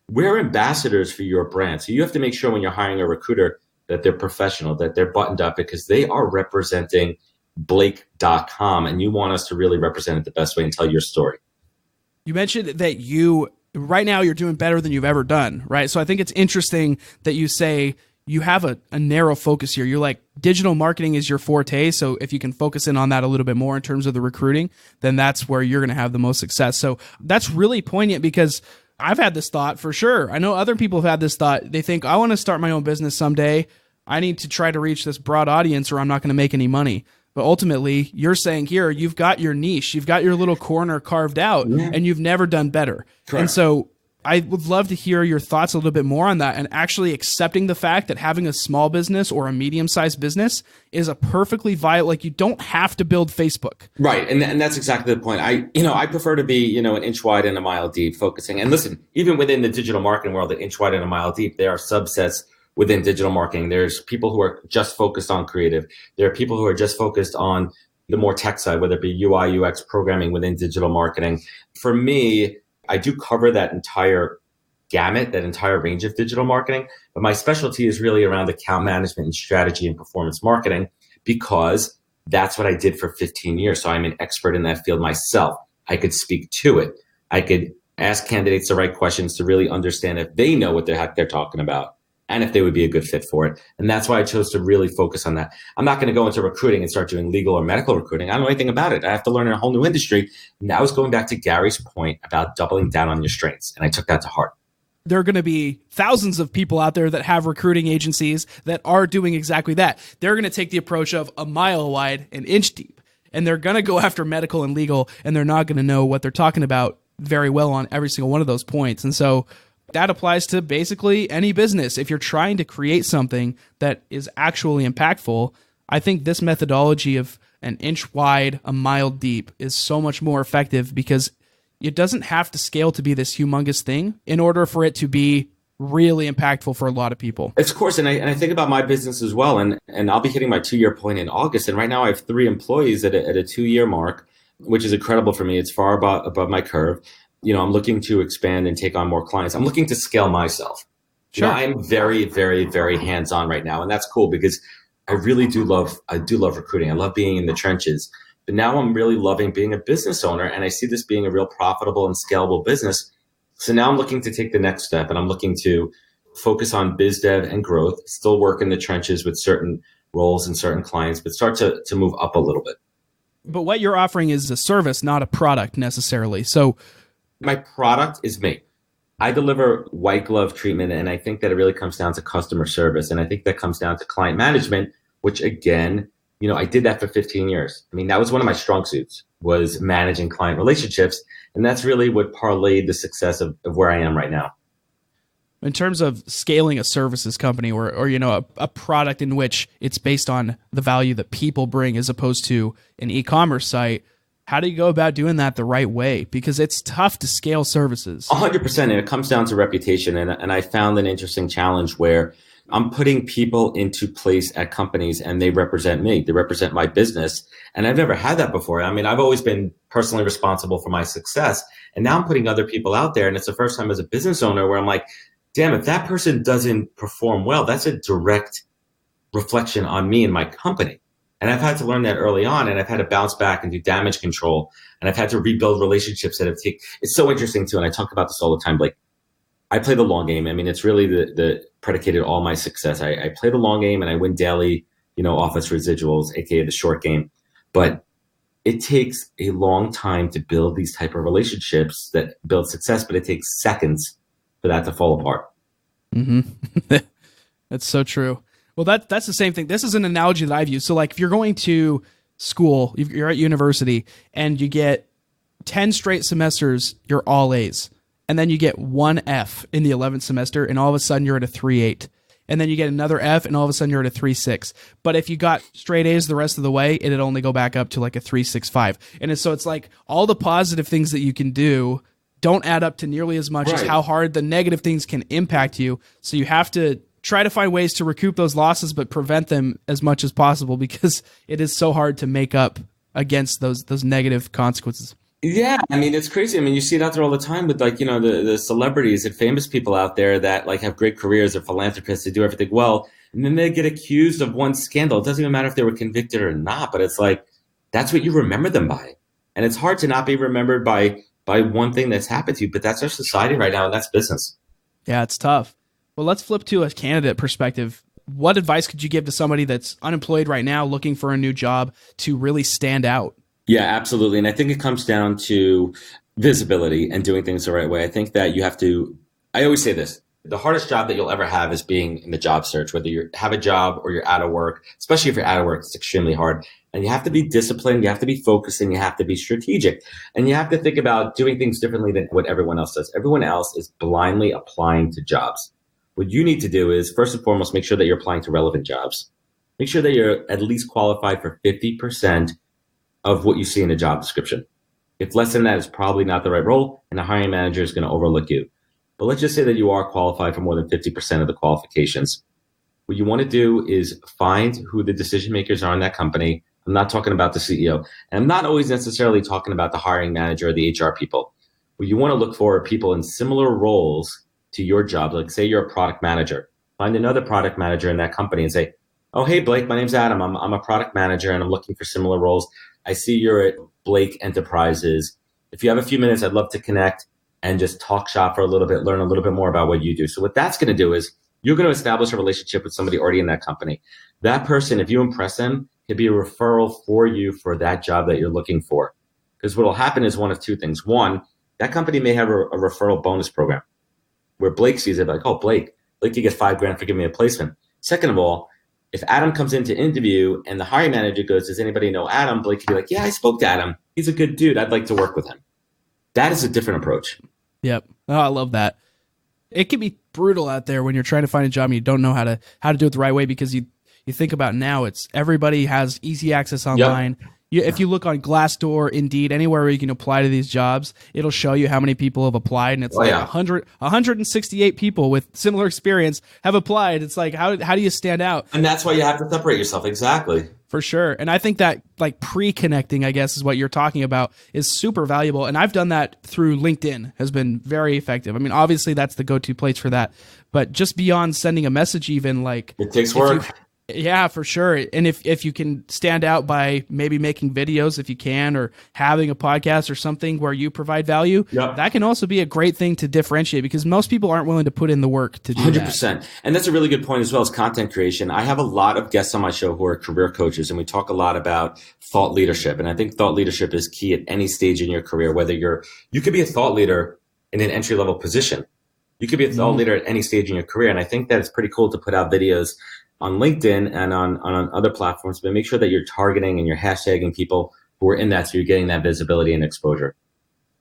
we're ambassadors for your brand. So you have to make sure when you're hiring a recruiter that they're professional, that they're buttoned up, because they are representing Blake.com, and you want us to really represent it the best way and tell your story. You mentioned that right now you're doing better than you've ever done, right? So I think it's interesting that you say you have a narrow focus here. You're like, digital marketing is your forte. So if you can focus in on that a little bit more in terms of the recruiting, then that's where you're going to have the most success. So that's really poignant because I've had this thought for sure. I know other people have had this thought. They think, I want to start my own business someday. I need to try to reach this broad audience or I'm not going to make any money. But ultimately, you're saying here, you've got your niche, you've got your little corner carved out, and you've never done better. Correct. And so I would love to hear your thoughts a little bit more on that and actually accepting the fact that having a small business or a medium-sized business is a perfectly viable, like you don't have to build Facebook. Right. And that's exactly the point. I prefer to be, an inch wide and a mile deep focusing. And listen, even within the digital marketing world, an inch wide and a mile deep, there are subsets within digital marketing. There's people who are just focused on creative. There are people who are just focused on the more tech side, whether it be UI, UX programming within digital marketing. For me, I do cover that entire gamut, that entire range of digital marketing, but my specialty is really around account management and strategy and performance marketing because that's what I did for 15 years. So I'm an expert in that field myself. I could speak to it. I could ask candidates the right questions to really understand if they know what the heck they're talking about and if they would be a good fit for it. And that's why I chose to really focus on that. I'm not going to go into recruiting and start doing legal or medical recruiting. I don't know anything about it. I have to learn a whole new industry. And that was going back to Gary's point about doubling down on your strengths. And I took that to heart. There are going to be thousands of people out there that have recruiting agencies that are doing exactly that. They're going to take the approach of a mile wide, an inch deep, and they're going to go after medical and legal, and they're not going to know what they're talking about very well on every single one of those points. And so that applies to basically any business. If you're trying to create something that is actually impactful, I think this methodology of an inch wide, a mile deep is so much more effective because it doesn't have to scale to be this humongous thing in order for it to be really impactful for a lot of people. Of course, and I think about my business as well, and I'll be hitting my 2-year point in August. And right now I have 3 employees at a 2-year mark, which is incredible for me. It's far above my curve. I'm looking to expand and take on more clients. I'm looking to scale myself. Sure. I'm very, very, very hands-on right now. And that's cool because I really do love recruiting. I love being in the trenches. But now I'm really loving being a business owner. And I see this being a real profitable and scalable business. So now I'm looking to take the next step and I'm looking to focus on biz dev and growth, still work in the trenches with certain roles and certain clients, but start to move up a little bit. But what you're offering is a service, not a product necessarily. So my product is me. I deliver white glove treatment, and I think that it really comes down to customer service. And I think that comes down to client management, which again, I did that for 15 years. I mean, that was one of my strong suits, was managing client relationships. And that's really what parlayed the success of where I am right now. In terms of scaling a services company or a product in which it's based on the value that people bring as opposed to an e-commerce site, how do you go about doing that the right way? Because it's tough to scale services. 100%. And it comes down to reputation. And I found an interesting challenge where I'm putting people into place at companies and they represent me. They represent my business. And I've never had that before. I mean, I've always been personally responsible for my success. And now I'm putting other people out there. And it's the first time as a business owner where I'm like, damn, if that person doesn't perform well, that's a direct reflection on me and my company. And I've had to learn that early on, and I've had to bounce back and do damage control, and I've had to rebuild relationships that have taken. It's so interesting too, and I talk about this all the time. Like, I play the long game. I mean, it's really the predicated all my success. I play the long game, and I win daily, office residuals, aka the short game. But it takes a long time to build these type of relationships that build success, but it takes seconds for that to fall apart. Mm-hmm. That's so true. Well, that's the same thing. This is an analogy that I've used. So like if you're going to school, you're at university and you get 10 straight semesters, you're all A's. And then you get 1 F in the 11th semester and all of a sudden you're at a 3.8. And then you get another F and all of a sudden you're at a 3.6. But if you got straight A's the rest of the way, it'd only go back up to like a 3.65. And it's like all the positive things that you can do don't add up to nearly as much as how hard the negative things can impact you. So you have to try to find ways to recoup those losses, but prevent them as much as possible because it is so hard to make up against those negative consequences. Yeah, I mean, it's crazy. I mean, you see it out there all the time with like, the celebrities and famous people out there that like have great careers, they're philanthropists, they do everything well, and then they get accused of one scandal. It doesn't even matter if they were convicted or not, but it's like, that's what you remember them by. And it's hard to not be remembered by one thing that's happened to you, but that's our society right now, and that's business. Yeah, it's tough. Well, let's flip to a candidate perspective. what advice could you give to somebody that's unemployed right now, looking for a new job to really stand out? Yeah, absolutely. And I think it comes down to visibility and doing things the right way. I think that you have to, I always say this, the hardest job that you'll ever have is being in the job search, whether you have a job or you're out of work, especially if you're out of work, it's extremely hard. And you have to be disciplined, you have to be focused, and you have to be strategic. And you have to think about doing things differently than what everyone else does. Everyone else is blindly applying to jobs. What you need to do is, first and foremost, make sure that you're applying to relevant jobs. Make sure that you're at least qualified for 50% of what you see in a job description. If less than that, it's probably not the right role, and the hiring manager is going to overlook you. But let's just say that you are qualified for more than 50% of the qualifications. What you want to do is find who the decision makers are in that company. I'm not talking about the CEO, and I'm not always necessarily talking about the hiring manager or the HR people. What you want to look for are people in similar roles to your job. Like, say you're a product manager. Find another product manager in that company and say, oh, hey, Blake, my name's Adam. I'm a product manager, and I'm looking for similar roles. I see you're at Blake Enterprises. If you have a few minutes, I'd love to connect and just talk shop for a little bit, learn a little bit more about what you do. So what that's going to do is you're going to establish a relationship with somebody already in that company. That person, if you impress them, could be a referral for you for that job that you're looking for. Because what will happen is one of two things. One, that company may have a referral bonus program where Blake sees it like, oh, Blake, you get $5,000 for giving me a placement. Second of all, if Adam comes in to interview and the hiring manager goes, does anybody know Adam? Blake could be like, yeah, I spoke to Adam. He's a good dude. I'd like to work with him. That is a different approach. Yep. Oh, I love that. It can be brutal out there when you're trying to find a job and you don't know how to do it the right way, because you think about now, it's everybody has easy access online. Yep. If you look on Glassdoor, Indeed, anywhere where you can apply to these jobs, it'll show you how many people have applied, and it's 168 people with similar experience have applied. It's like, how do you stand out? And that's why you have to separate yourself. Exactly. For sure. And I think that like pre-connecting, I guess, is what you're talking about, is super valuable. And I've done that through LinkedIn, has been very effective. I mean, obviously that's the go-to place for that, but just beyond sending a message, even like it takes work. Yeah, for sure. And if you can stand out by maybe making videos, if you can, or having a podcast or something where you provide value, yep, that can also be a great thing to differentiate, because most people aren't willing to put in the work to do 100%. That. And that's a really good point as well as content creation. I have a lot of guests on my show who are career coaches, and we talk a lot about thought leadership. And I think thought leadership is key at any stage in your career, whether you could be a thought leader in an entry-level position. You could be a thought leader at any stage in your career. And I think that it's pretty cool to put out videos on LinkedIn and on other platforms, but make sure that you're targeting and you're hashtagging people who are in that, so you're getting that visibility and exposure.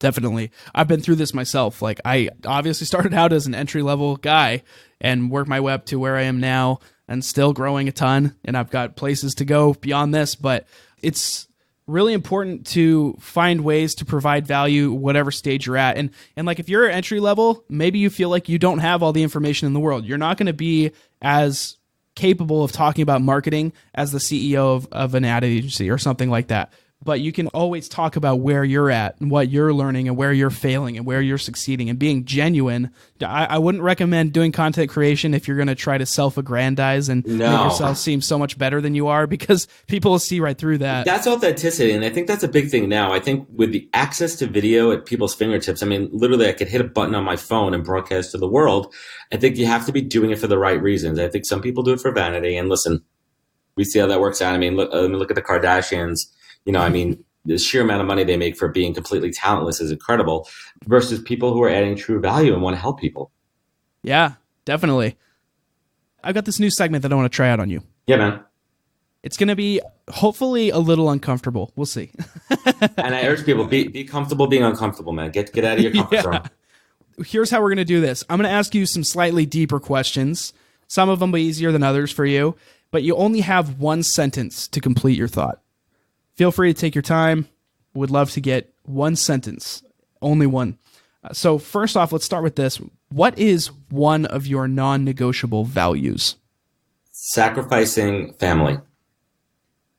Definitely. I've been through this myself. Like, I obviously started out as an entry-level guy and worked my way up to where I am now, and still growing a ton. And I've got places to go beyond this, but it's really important to find ways to provide value whatever stage you're at. And like, if you're entry level, maybe you feel like you don't have all the information in the world. You're not going to be as capable of talking about marketing as the CEO of an ad agency or something like that. But you can always talk about where you're at and what you're learning and where you're failing and where you're succeeding, and being genuine. I wouldn't recommend doing content creation if you're going to try to self-aggrandize and make yourself seem so much better than you are, because people will see right through that. That's authenticity. And I think that's a big thing now. I think with the access to video at people's fingertips, I mean, literally I could hit a button on my phone and broadcast to the world. I think you have to be doing it for the right reasons. I think some people do it for vanity. And listen, we see how that works out. I mean, look at the Kardashians. You know, I mean, the sheer amount of money they make for being completely talentless is incredible, versus people who are adding true value and want to help people. Yeah, definitely. I've got this new segment that I want to try out on you. Yeah, man. It's going to be hopefully a little uncomfortable. We'll see. And I urge people, be comfortable being uncomfortable, man. Get out of your comfort zone. Here's how we're going to do this. I'm going to ask you some slightly deeper questions. Some of them will be easier than others for you, but you only have one sentence to complete your thought. Feel free to take your time. Would love to get one sentence, only one. So first off, let's start with this. What is one of your non-negotiable values? Sacrificing family.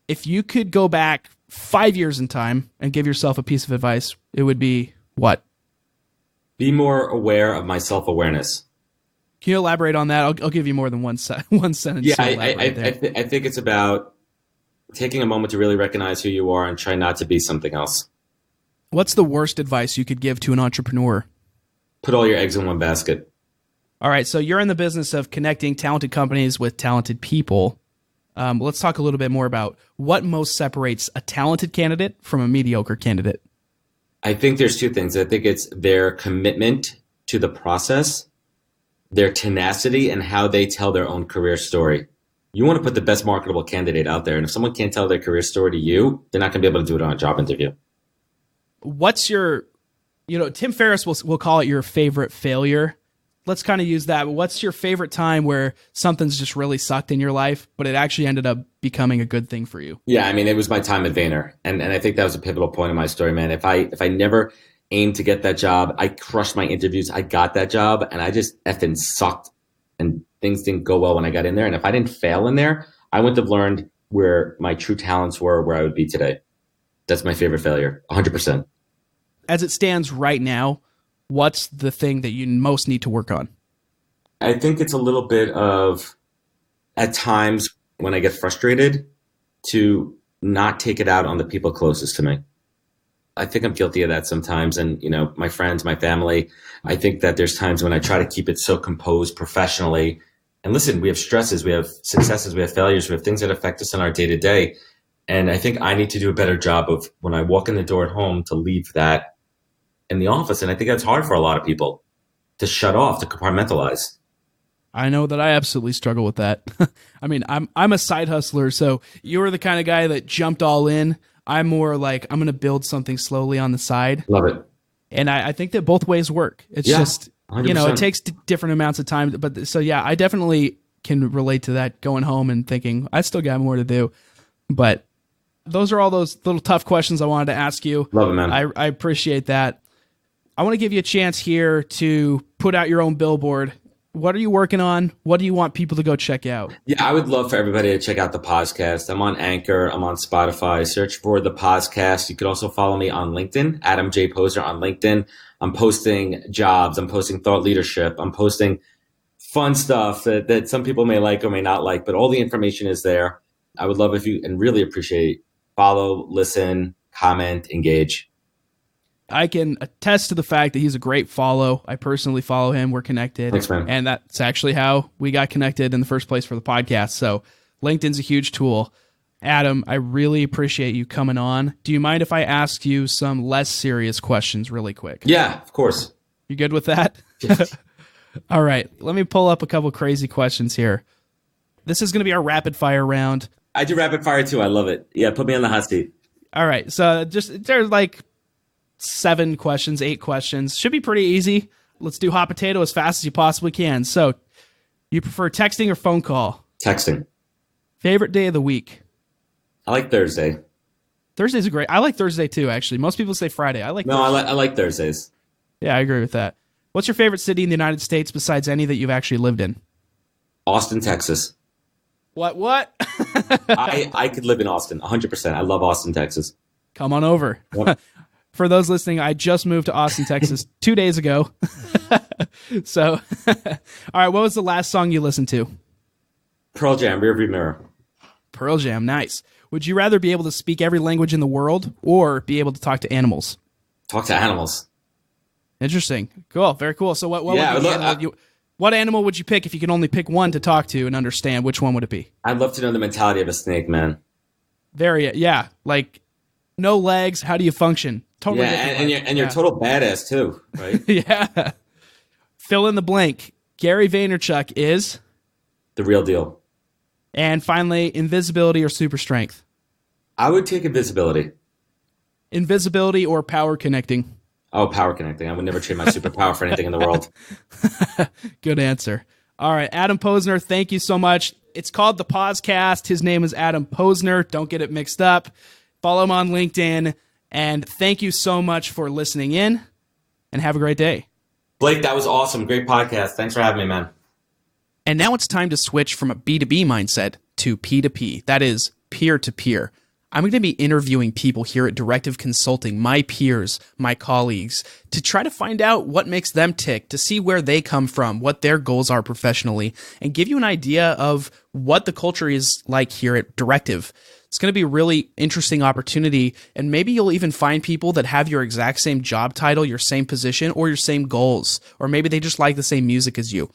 If you could go back 5 years in time and give yourself a piece of advice, it would be what? Be more aware of my self-awareness. Can you elaborate on that? I'll give you more than one sentence. Yeah, I think it's about taking a moment to really recognize who you are and try not to be something else. What's the worst advice you could give to an entrepreneur? Put all your eggs in one basket. All right, so you're in the business of connecting talented companies with talented people. Let's talk a little bit more about what most separates a talented candidate from a mediocre candidate. I think there's two things. I think it's their commitment to the process, their tenacity, and how they tell their own career story. You want to put the best marketable candidate out there, and if someone can't tell their career story to you, they're not going to be able to do it on a job interview. What's your, Tim Ferriss will call it your favorite failure. Let's kind of use that. What's your favorite time where something's just really sucked in your life, but it actually ended up becoming a good thing for you? Yeah, I mean, it was my time at Vayner, and I think that was a pivotal point in my story, man. If I never aimed to get that job, I crushed my interviews, I got that job, and I just effing sucked, and things didn't go well when I got in there. And if I didn't fail in there, I wouldn't have learned where my true talents were, where I would be today. That's my favorite failure, 100%. As it stands right now, what's the thing that you most need to work on? I think it's a little bit of, at times when I get frustrated, to not take it out on the people closest to me. I think I'm guilty of that sometimes. And, my friends, my family, I think that there's times when I try to keep it so composed professionally. And listen, we have stresses, we have successes, we have failures, we have things that affect us in our day to day. And I think I need to do a better job of, when I walk in the door at home, to leave that in the office. And I think that's hard for a lot of people, to shut off, to compartmentalize. I know that I absolutely struggle with that. I mean, I'm a side hustler, so you're the kind of guy that jumped all in. I'm more like, I'm going to build something slowly on the side. Love it. And I think that both ways work. It's just, 100%. It takes different amounts of time. But so, yeah, I definitely can relate to that, going home and thinking, I still got more to do. But those are all those little tough questions I wanted to ask you. Love it, man. I appreciate that. I want to give you a chance here to put out your own billboard. What are you working on? What do you want people to go check out? Yeah, I would love for everybody to check out the podcast. I'm on Anchor. I'm on Spotify. Search for the podcast. You can also follow me on LinkedIn, Adam J. Posner on LinkedIn. I'm posting jobs. I'm posting thought leadership. I'm posting fun stuff that some people may like or may not like, but all the information is there. I would love if you, and really appreciate, follow, listen, comment, engage. I can attest to the fact that he's a great follow. I personally follow him. We're connected. Thanks, man. And that's actually how we got connected in the first place for the podcast. So LinkedIn's a huge tool. Adam, I really appreciate you coming on. Do you mind if I ask you some less serious questions really quick? Yeah, of course. You good with that? All right. Let me pull up a couple crazy questions here. This is going to be our rapid fire round. I do rapid fire too. I love it. Yeah, put me on the hot seat. All right. So there's like 7 questions, 8 questions. Should be pretty easy. Let's do hot potato as fast as you possibly can. So, you prefer texting or phone call? Texting. Favorite day of the week? I like Thursday. Thursdays are great. I like Thursday too, actually. Most people say Friday. I like Thursdays. Yeah, I agree with that. What's your favorite city in the United States besides any that you've actually lived in? Austin, Texas. What? I could live in Austin, 100%. I love Austin, Texas. Come on over. Yep. For those listening, I just moved to Austin, Texas 2 days ago. So, all right, what was the last song you listened to? Pearl Jam, Rearview Mirror. Pearl Jam, nice. Would you rather be able to speak every language in the world or be able to talk to animals? Talk to animals. Interesting. Cool. Very cool. So what animal would you pick if you could only pick one to talk to and understand? Which one would it be? I'd love to know the mentality of a snake, man. Yeah. Like, no legs. How do you function? Totally. Yeah, and you're total badass too, right? Yeah. Fill in the blank. Gary Vaynerchuk is? The real deal. And finally, invisibility or super strength? I would take invisibility. Invisibility or power connecting? Oh, power connecting. I would never trade my superpower for anything in the world. Good answer. All right, Adam Posner, thank you so much. It's called The Podcast. His name is Adam Posner. Don't get it mixed up. Follow him on LinkedIn. And thank you so much for listening in, and have a great day. Blake, that was awesome. Great podcast. Thanks for having me, man. And now it's time to switch from a B2B mindset to P2P. That is peer-to-peer. I'm going to be interviewing people here at Directive Consulting, my peers, my colleagues, to try to find out what makes them tick, to see where they come from, what their goals are professionally, and give you an idea of what the culture is like here at Directive. It's going to be a really interesting opportunity, and maybe you'll even find people that have your exact same job title, your same position, or your same goals, or maybe they just like the same music as you.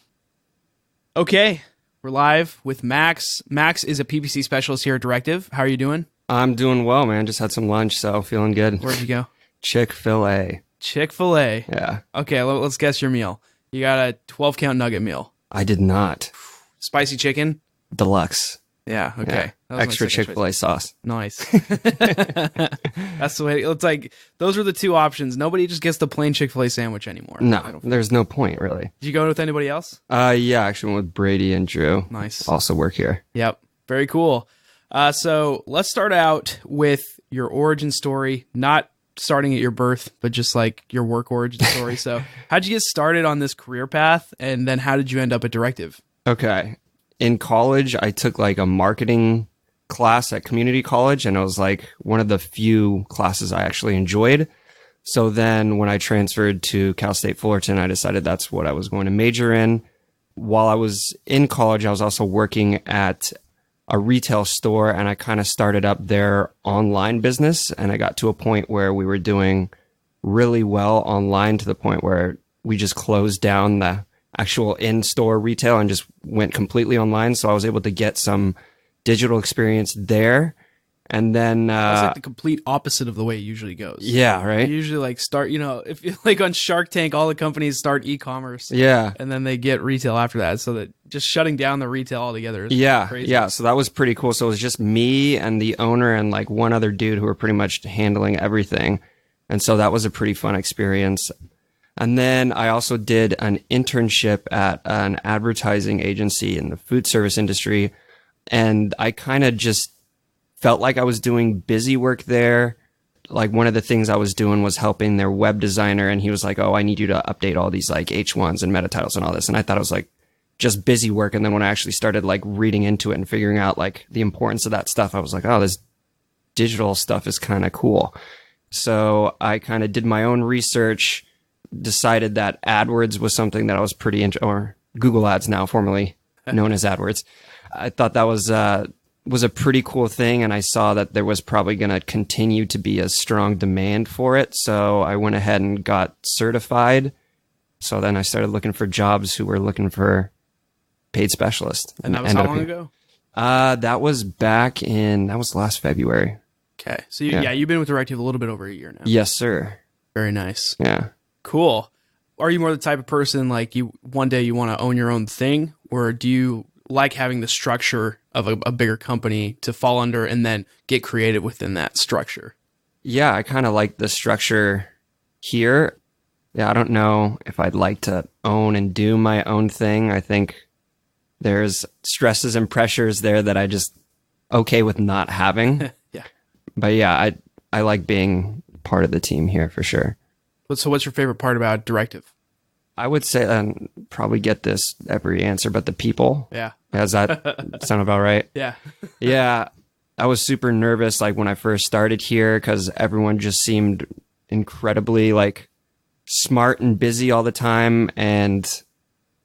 Okay, we're live with Max. Max is a PPC specialist here at Directive. How are you doing? I'm doing well, man. Just had some lunch, so feeling good. Where'd you go? Chick-fil-A. Chick-fil-A. Yeah. Okay, let's guess your meal. You got a 12-count nugget meal. I did not. Spicy chicken? Deluxe. Yeah, okay. Yeah. That was my Extra second Chick-fil-A sauce. Nice. That's the way. It's like those were the two options. Nobody just gets the plain Chick-fil-A sandwich anymore. No, there's no point, really. Did you go with anybody else? Yeah, I actually went with Brady and Drew. Nice. Also work here. Yep. Very cool. So let's start out with your origin story, not starting at your birth, but just like your work origin story. So how'd you get started on this career path? And then how did you end up at Directive? Okay. In college, I took like a marketing class at community college, and it was like one of the few classes I actually enjoyed. So then when I transferred to Cal State Fullerton, I decided that's what I was going to major in. While I was in college, I was also working at a retail store, and I kind of started up their online business. And I got to a point where we were doing really well online, to the point where we just closed down the actual in-store retail and just went completely online. So I was able to get some digital experience there. And then That's like the complete opposite of the way it usually goes. Yeah, right? You usually like start, if you like on Shark Tank, all the companies start e-commerce. Yeah. And then they get retail after that. So that just shutting down the retail altogether is crazy. Yeah. So that was pretty cool. So it was just me and the owner and like one other dude who were pretty much handling everything. And so that was a pretty fun experience. And then I also did an internship at an advertising agency in the food service industry. And I kind of just felt like I was doing busy work there. Like one of the things I was doing was helping their web designer. And he was like, oh, I need you to update all these like H1s and meta titles and all this. And I thought it was like just busy work. And then when I actually started like reading into it and figuring out like the importance of that stuff, I was like, oh, this digital stuff is kind of cool. So I kind of did my own research, decided that AdWords was something that I was pretty or Google Ads, now formerly known as AdWords. I thought that was a pretty cool thing, and I saw that there was probably going to continue to be a strong demand for it. So I went ahead and got certified. So then I started looking for jobs who were looking for paid specialists. And that was how long ago? That was last February. Okay. So you've been with Directive a little bit over a year now. Yes, sir. Very nice. Yeah. Cool. Are you more the type of person like one day you want to own your own thing, or do you like having the structure of a bigger company to fall under and then get creative within that structure? Yeah, I kind of like the structure here. Yeah, I don't know if I'd like to own and do my own thing. I think there's stresses and pressures there that I just okay with not having. Yeah. But yeah, I like being part of the team here for sure. So what's your favorite part about Directive? I would say, probably get this every answer, but the people. Yeah. Does that sound about right? Yeah. Yeah. I was super nervous like when I first started here because everyone just seemed incredibly like smart and busy all the time. And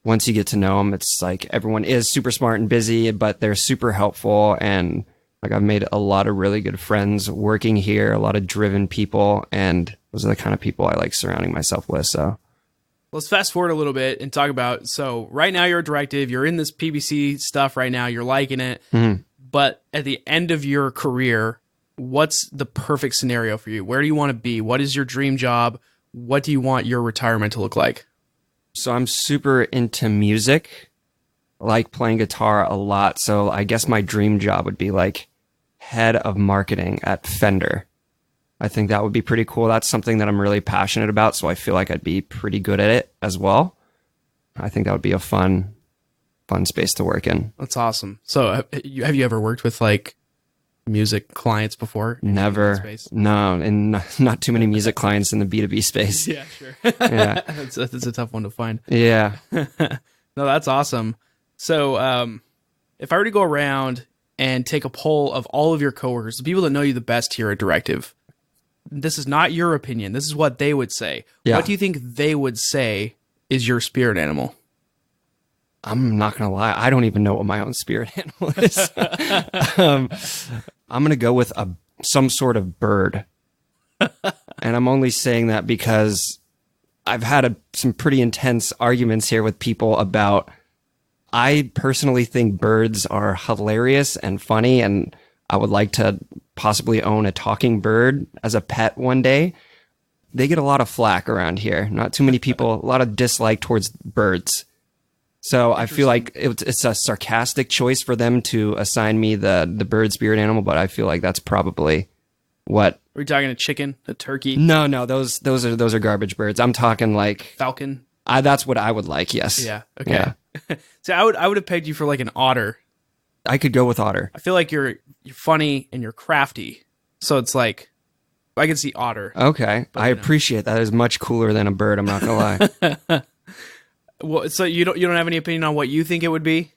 once you get to know them, it's like everyone is super smart and busy, but they're super helpful. And like I've made a lot of really good friends working here, a lot of driven people, and those are the kind of people I like surrounding myself with. So let's fast forward a little bit and talk about, so right now you're a Directive, you're in this PPC stuff right now, you're liking it, but at the end of your career, what's the perfect scenario for you? Where do you want to be? What is your dream job? What do you want your retirement to look like? So I'm super into music, like playing guitar a lot. So I guess my dream job would be like head of marketing at Fender. I think that would be pretty cool. That's something that I'm really passionate about, so I feel like I'd be pretty good at it as well. I think that would be a fun space to work in. That's awesome. So have you ever worked with like music clients before? Never. No, and not too many music clients in the B2B space. Yeah, sure. Yeah. That's a tough one to find. Yeah. No, that's awesome. So if I were to go around and take a poll of all of your coworkers, the people that know you the best here at Directive, this is not your opinion. This is what they would say. Yeah. What do you think they would say is your spirit animal? I'm not going to lie. I don't even know what my own spirit animal is. I'm going to go with some sort of bird. And I'm only saying that because I've had some pretty intense arguments here with people about I personally think birds are hilarious and funny, and I would like to possibly own a talking bird as a pet one day. They get a lot of flack around here. Not too many people, a lot of dislike towards birds. So I feel like it's a sarcastic choice for them to assign me the bird spirit animal, but I feel like that's probably what. Are we talking a chicken, a turkey? No, those are garbage birds. I'm talking like Falcon. That's what I would like. Yes. Yeah. Okay. Yeah. So I would have pegged you for like an otter. I could go with otter. I feel like you're funny and you're crafty. So it's like I can see otter. Okay. I appreciate that. It's much cooler than a bird, I'm not gonna lie. Well, so you don't have any opinion on what you think it would be?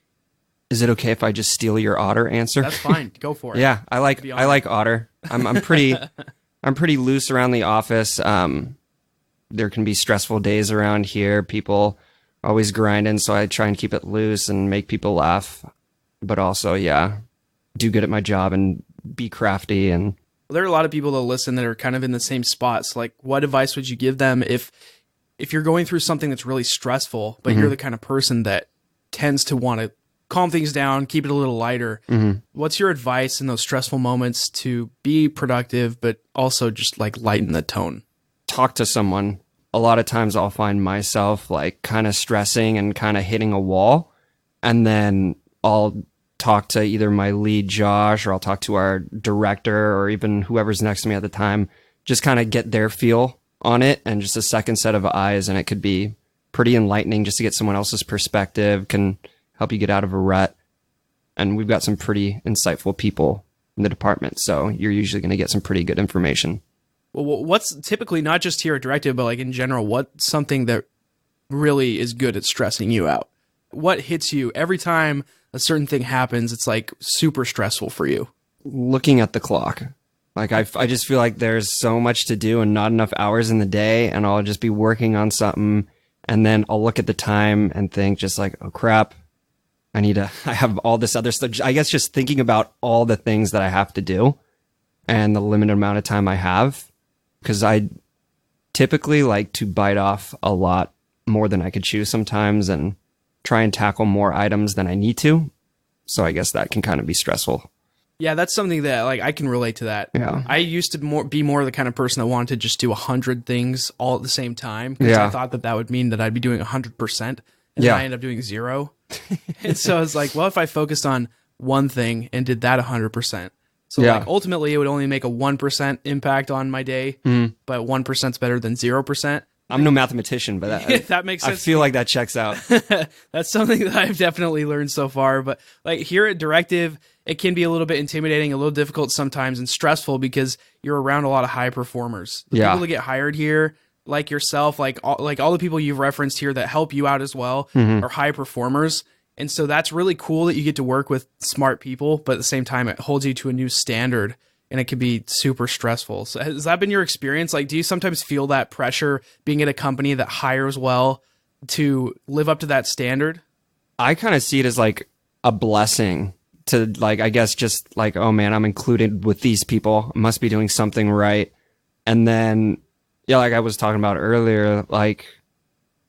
Is it okay if I just steal your otter answer? That's fine. Go for it. Yeah, I like otter. I'm pretty loose around the office. There can be stressful days around here. People always grinding, so I try and keep it loose and make people laugh. But also, yeah, do good at my job and be crafty. And there are a lot of people that listen that are kind of in the same spots. Like, what advice would you give them if you're going through something that's really stressful, but you're the kind of person that tends to want to calm things down, keep it a little lighter? What's your advice in those stressful moments to be productive, but also just like lighten the tone? Talk to someone. A lot of times I'll find myself like kind of stressing and kind of hitting a wall, and then I'll talk to either my lead Josh, or I'll talk to our director, or even whoever's next to me at the time, just kind of get their feel on it and just a second set of eyes. And it could be pretty enlightening just to get someone else's perspective, can help you get out of a rut. And we've got some pretty insightful people in the department, so you're usually going to get some pretty good information. Well, what's typically, not just here at Directive, but like in general, what's something that really is good at stressing you out? What hits you every time a certain thing happens? It's like super stressful for you. Looking at the clock. Like I just feel like there's so much to do and not enough hours in the day, and I'll just be working on something, and then I'll look at the time and think just like, oh crap, I have all this other stuff. I guess just thinking about all the things that I have to do and the limited amount of time I have, because I typically like to bite off a lot more than I could chew sometimes and try and tackle more items than I need to. So I guess that can kind of be stressful. Yeah, that's something that like I can relate to that. Yeah. I used to be more the kind of person that wanted to just do 100 things all at the same time, because I thought that would mean that I'd be doing 100%, and then I end up doing 0. And so I was like, well, if I focused on one thing and did that 100%. So like ultimately it would only make a 1% impact on my day, but 1% is better than 0%. I'm no mathematician, but that makes sense. I feel like that checks out. That's something that I've definitely learned so far. But like here at Directive, it can be a little bit intimidating, a little difficult sometimes, and stressful because you're around a lot of high performers. The people that get hired here, like yourself, like all the people you've referenced here that help you out as well, are high performers. And so that's really cool that you get to work with smart people, but at the same time, it holds you to a new standard. And it can be super stressful. So has that been your experience? Like, do you sometimes feel that pressure being at a company that hires well to live up to that standard? I kind of see it as like a blessing to like, I guess just like, oh man, I'm included with these people. I must be doing something right. And then, yeah, like I was talking about earlier, like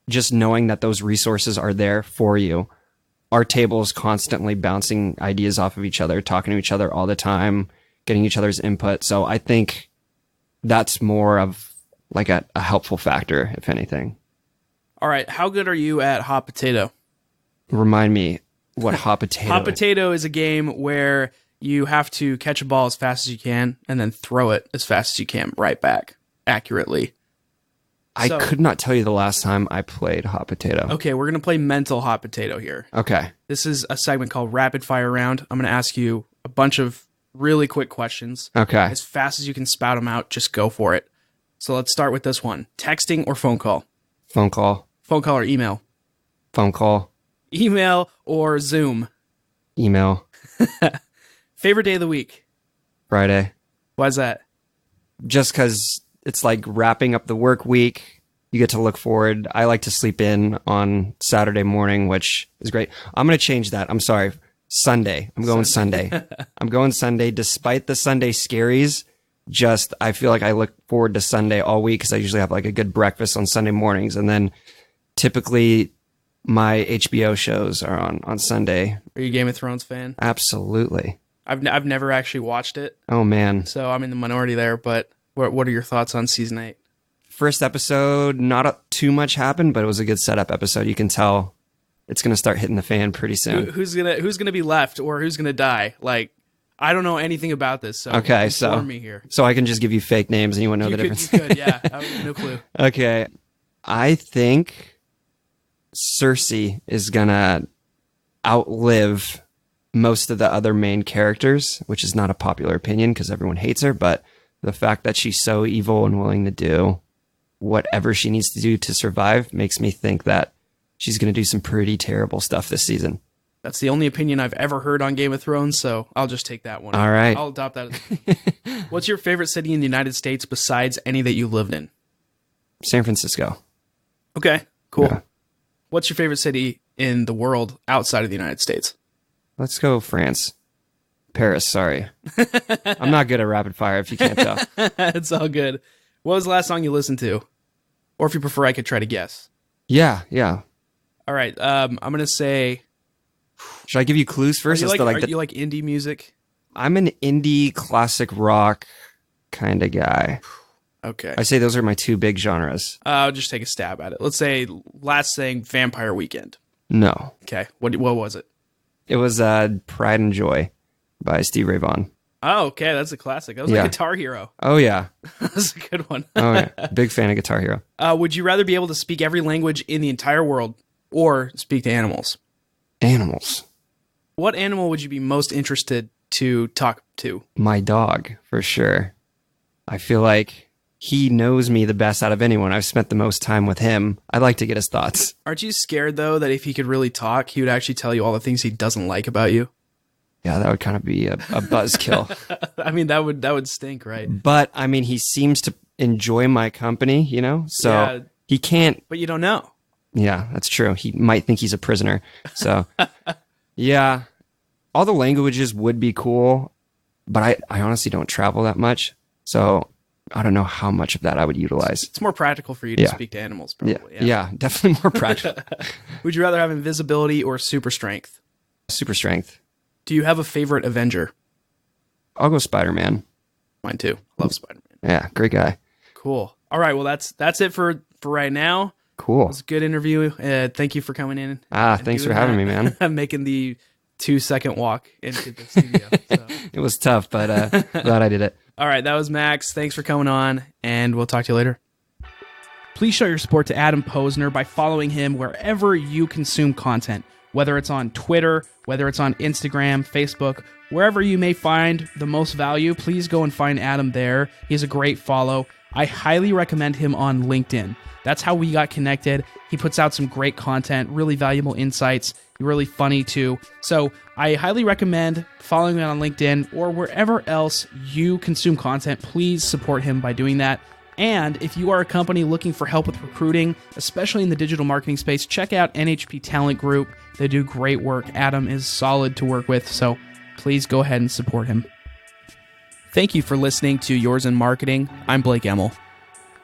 just knowing that those resources are there for you. Our table is constantly bouncing ideas off of each other, talking to each other all the time, getting each other's input. So I think that's more of like a helpful factor, if anything. All right. How good are you at hot potato? Remind me what hot potato Hot potato is a game where you have to catch a ball as fast as you can and then throw it as fast as you can right back accurately. I could not tell you the last time I played hot potato. Okay, we're going to play mental hot potato here. Okay. This is a segment called Rapid Fire Round. I'm going to ask you a bunch of really quick questions. Okay. As fast as you can spout them out, just go for it. So let's start with this one. Texting or phone call? Phone call. Phone call or email? Phone call. Email or Zoom? Email. Favorite day of the week? Friday. Why's that? Just because it's like wrapping up the work week. You get to look forward. I like to sleep in on Saturday morning, which is great. I'm going to change that. I'm sorry. Sunday. I'm going Sunday. I'm going Sunday despite the Sunday scaries. Just, I feel like I look forward to Sunday all week because I usually have like a good breakfast on Sunday mornings. And then typically my HBO shows are on Sunday. Are you a Game of Thrones fan? Absolutely. I've never actually watched it. Oh, man. So I'm in the minority there, but what are your thoughts on season 8? First episode, not too much happened, but it was a good setup episode. You can tell it's going to start hitting the fan pretty soon. Who's gonna be left or who's gonna die? Like, I don't know anything about this, so okay, inform me here. So I can just give you fake names and you won't know the difference. You could, yeah. I have no clue. Okay. I think Cersei is going to outlive most of the other main characters, which is not a popular opinion because everyone hates her, but the fact that she's so evil and willing to do whatever she needs to do to survive makes me think that she's going to do some pretty terrible stuff this season. That's the only opinion I've ever heard on Game of Thrones, so I'll just take that one. All right. I'll adopt that. What's your favorite city in the United States besides any that you lived in? San Francisco. Okay, cool. Yeah. What's your favorite city in the world outside of the United States? Let's go France. Paris, sorry. I'm not good at rapid fire if you can't tell. It's all good. What was the last song you listened to? Or if you prefer, I could try to guess. Yeah. All right, I'm going to say... Should I give you clues first? Are you like indie music? I'm an indie classic rock kind of guy. Okay. I say those are my two big genres. I'll just take a stab at it. Let's say last thing, Vampire Weekend. No. Okay. What was it? It was Pride and Joy by Steve Ray Vaughan. Oh, okay. That's a classic. That was like Guitar Hero. Oh, yeah. That's a good one. Oh, yeah. Big fan of Guitar Hero. Would you rather be able to speak every language in the entire world or speak to animals? Animals. What animal would you be most interested to talk to? My dog, for sure. I feel like he knows me the best out of anyone. I've spent the most time with him. I'd like to get his thoughts. Aren't you scared, though, that if he could really talk, he would actually tell you all the things he doesn't like about you? Yeah, that would kind of be a buzzkill. I mean, that would stink, right? But, I mean, he seems to enjoy my company, you know? So he can't... But you don't know. Yeah, that's true. He might think he's a prisoner. So, yeah, all the languages would be cool, but I honestly don't travel that much. So I don't know how much of that I would utilize. It's more practical for you to speak to animals, probably. Yeah, definitely more practical. Would you rather have invisibility or super strength? Super strength. Do you have a favorite Avenger? I'll go Spider-Man. Mine too. Love Spider-Man. Yeah, great guy. Cool. All right, well, that's it for right now. Cool. It was a good interview. Thank you for coming in. Thanks for having me, man. I'm making the 2-second walk into the studio. So. It was tough, but glad I did it. All right, that was Max. Thanks for coming on, and we'll talk to you later. Please show your support to Adam Posner by following him wherever you consume content, whether it's on Twitter, whether it's on Instagram, Facebook, wherever you may find the most value. Please go and find Adam there. He's a great follow. I highly recommend him on LinkedIn. That's how we got connected. He puts out some great content, really valuable insights, really funny too. So I highly recommend following him on LinkedIn or wherever else you consume content. Please support him by doing that. And if you are a company looking for help with recruiting, especially in the digital marketing space, check out NHP Talent Group. They do great work. Adam is solid to work with, so please go ahead and support him. Thank you for listening to Yours in Marketing. I'm Blake Emmel.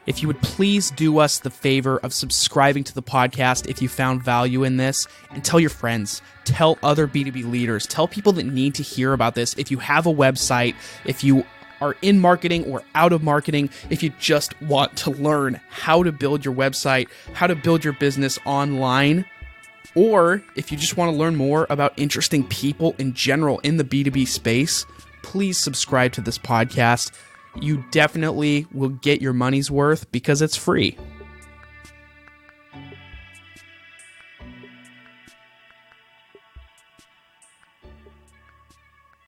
If you would please do us the favor of subscribing to the podcast if you found value in this, and tell your friends, tell other B2B leaders, tell people that need to hear about this. If you have a website, if you are in marketing or out of marketing, if you just want to learn how to build your website, how to build your business online, or if you just want to learn more about interesting people in general in the B2B space, please subscribe to this podcast. You definitely will get your money's worth because it's free.